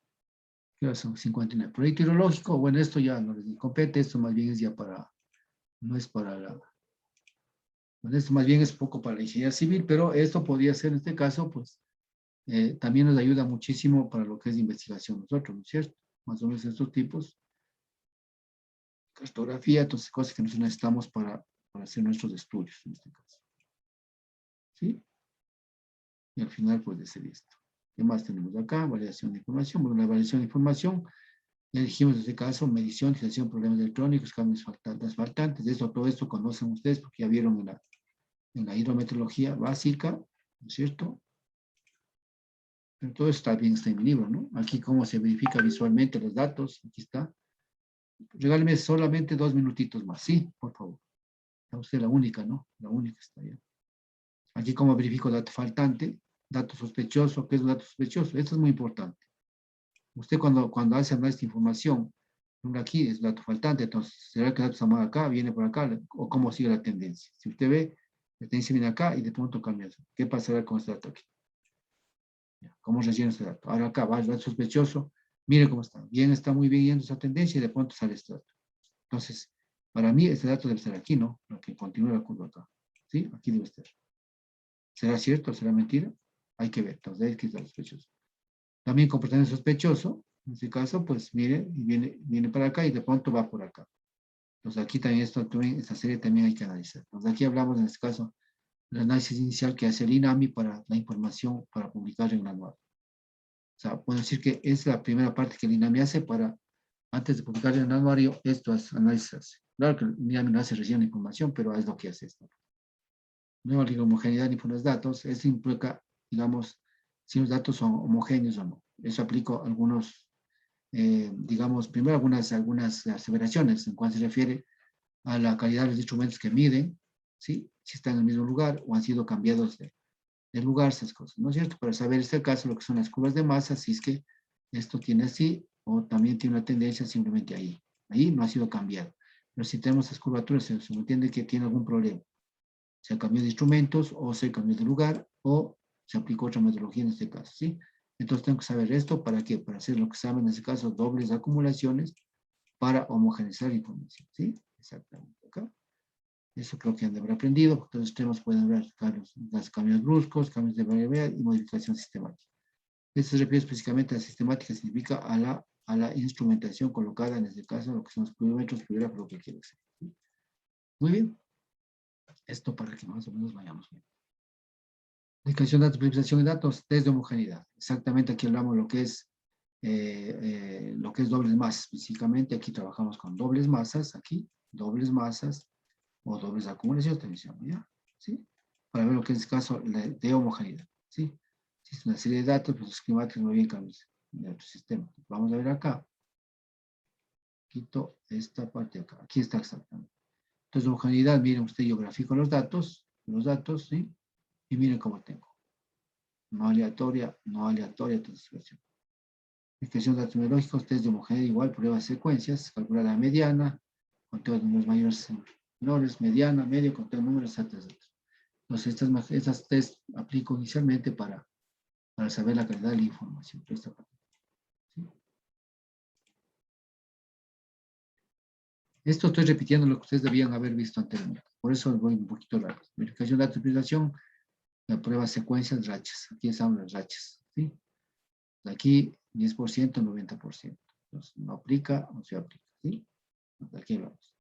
Ya son 59. Proyecto hidrológico, bueno, esto ya no les compete, esto más bien es ya para, no es para la, bueno, esto más bien es poco para la ingeniería civil, pero esto podría ser en este caso, pues, también nos ayuda muchísimo para lo que es investigación nosotros, ¿no es cierto? Más o menos estos tipos, cartografía, entonces cosas que nosotros necesitamos para hacer nuestros estudios, en este caso. ¿Sí? Y al final puede ser esto. ¿Qué más tenemos acá? Validación de información. Bueno, la validación de información, ya dijimos en este caso, medición, gestión de problemas electrónicos, cambios faltantes. Todo esto conocen ustedes porque ya vieron en la hidrometeorología básica, ¿no es cierto? Pero todo está bien, está en mi libro, ¿no? Aquí cómo se verifica visualmente los datos, aquí está. Regáleme solamente 2 minutitos más, ¿sí? Por favor. Está usted la única, ¿no? La única está bien. Aquí cómo verifico dato faltante, dato sospechoso, ¿qué es un dato sospechoso? Esto es muy importante. Usted cuando hace esta información, Aquí es dato faltante, entonces, ¿será que el dato está mal acá, viene por acá, o cómo sigue la tendencia? Si usted ve, la tendencia viene acá y de pronto cambia. ¿Qué pasará con este dato aquí? ¿Cómo relleno este dato? Ahora acá va el dato sospechoso, mire cómo está. Bien, está muy bien yendo esa tendencia y de pronto sale este dato. Entonces, para mí este dato debe estar aquí, ¿no? Para que continúe la curva acá. ¿Sí? Aquí debe estar. ¿Será cierto o será mentira? Hay que ver. Entonces, ahí está sospechoso. También comportamiento sospechoso, en este caso, pues mire, y viene para acá y de pronto va por acá. Entonces aquí también esta serie también hay que analizar. Entonces aquí hablamos en este caso del análisis inicial que hace el INAMI para la información para publicar en el anual. O sea, puedo decir que es la primera parte que el INAMI hace para, antes de publicar en el anuario, estos análisis. Claro que el INAMI no hace relleno de información, pero es lo que hace esto. No la homogeneidad ni por los datos, eso implica, digamos, si los datos son homogéneos o no. Eso aplico algunos, digamos, primero algunas aseveraciones en cuanto se refiere a la calidad de los instrumentos que miden, ¿sí? Si están en el mismo lugar o han sido cambiados de lugar, esas cosas, ¿no es cierto? Para saber este caso, lo que son las curvas de masa, si es que esto tiene así o también tiene una tendencia simplemente ahí. Ahí no ha sido cambiado. Pero si tenemos esas curvaturas, se entiende que tiene algún problema. Se cambió de instrumentos o se cambió de lugar o se aplicó otra metodología en este caso, ¿sí? Entonces tengo que saber esto, ¿para qué? Para hacer lo que se llama en este caso dobles acumulaciones para homogeneizar información, ¿sí? Exactamente, acá. Eso creo que han de haber aprendido, porque los temas pueden haber cambios bruscos, cambios de variabilidad y modificación sistemática. Esto se refiere específicamente a sistemática, significa a la instrumentación colocada, en este caso, lo que son los pluviómetros, pluviógrafos, lo que quiero decir. ¿Sí? Muy bien. Esto para que más o menos vayamos bien. Aplicación de datos, priorización de datos, test de homogeneidad. Exactamente aquí hablamos lo que es dobles masas. Específicamente aquí trabajamos con dobles masas, aquí, dobles masas, o dobles acumulaciones, también ¿ya? ¿Sí? Para ver lo que es el caso de homogeneidad, ¿sí? Si es una serie de datos, pues los climáticos no bien cambios de otro sistema. Vamos a ver acá. Quito esta parte de acá. Aquí está exactamente. Entonces, homogeneidad, miren usted, yo grafico los datos, ¿sí? Y miren cómo tengo. No aleatoria, transformación. Expresión de datos biológicos, test de homogeneidad igual, prueba de secuencias, calcular la mediana, conteo de números mayores menores, mediana, medio, conteo de números, etcétera. Entonces, estas test aplico inicialmente para saber la calidad de la información. ¿Sí? Esto estoy repitiendo lo que ustedes debían haber visto anteriormente. Por eso voy un poquito rápido. Verificación de datos de utilización, la prueba secuencias, rachas. Aquí están las rachas. ¿Sí? Aquí 10%, 90%. Entonces, no aplica o se aplica. ¿Sí? Aquí vamos.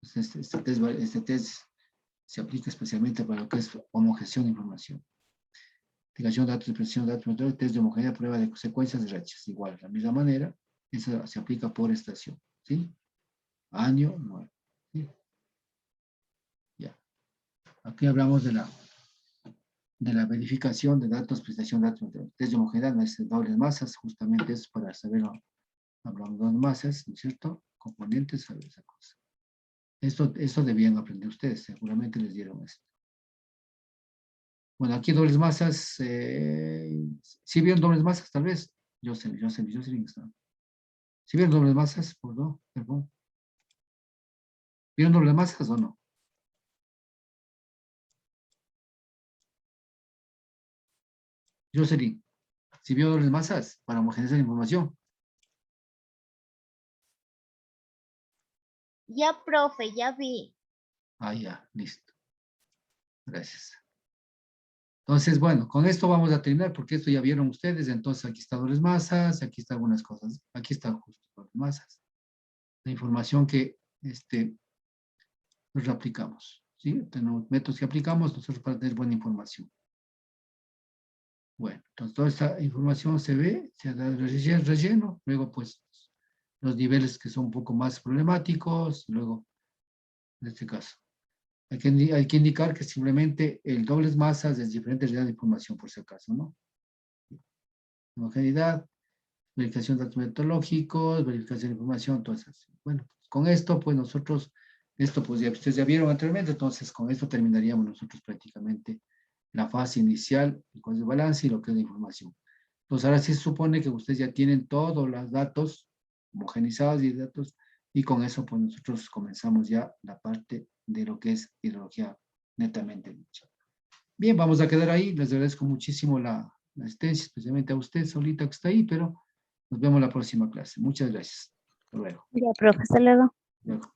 Este test se aplica especialmente para lo que es homogeneización de información. Investigación de datos, expresión de datos, test de homogeneidad, prueba de secuencias de rachas. Igual, de la misma manera, eso se aplica por estación. ¿Sí? Año 9. ¿Sí? Ya. Aquí hablamos de la verificación de datos, prestación de datos, test de homogeneidad, no es dobles masas, justamente es para saber, hablamos de masas, ¿no es cierto? Componentes, saber esa cosa. Esto debían aprender ustedes, seguramente les dieron esto. Bueno, aquí dobles masas, ¿sí vieron dobles masas tal vez? Jocelyn, ¿sí vieron dobles masas? Perdón. ¿Vieron dobles masas o no? Jocelyn, ¿sí vio dobles masas para homogeneizar la información? Ya, profe, ya vi. Ah, ya, listo. Gracias. Entonces, bueno, con esto vamos a terminar porque esto ya vieron ustedes. Entonces, aquí está dobles masas, aquí están algunas cosas. Aquí están justo dobles masas. La información que nos aplicamos. ¿Sí? Tenemos métodos que aplicamos nosotros para tener buena información. Bueno, entonces toda esta información se ve, se da el relleno, luego pues los niveles que son un poco más problemáticos, luego en este caso. Hay que indicar que simplemente el dobles masas es diferente realidad de información por si acaso, ¿no? Homogeneidad, verificación de datos metodológicos, verificación de información, todo eso. Bueno, con esto pues nosotros, esto pues ya ustedes ya vieron anteriormente, entonces con esto terminaríamos nosotros prácticamente la fase inicial, el código de balance y lo que es la información. Entonces ahora sí se supone que ustedes ya tienen todos los datos homogenizadas y datos, y con eso pues nosotros comenzamos ya la parte de lo que es hidrología netamente dicha. Bien, vamos a quedar ahí. Les agradezco muchísimo la asistencia, especialmente a usted solita que está ahí, pero nos vemos la próxima clase. Muchas gracias. Hasta luego. Ya, profe, hasta luego. Luego.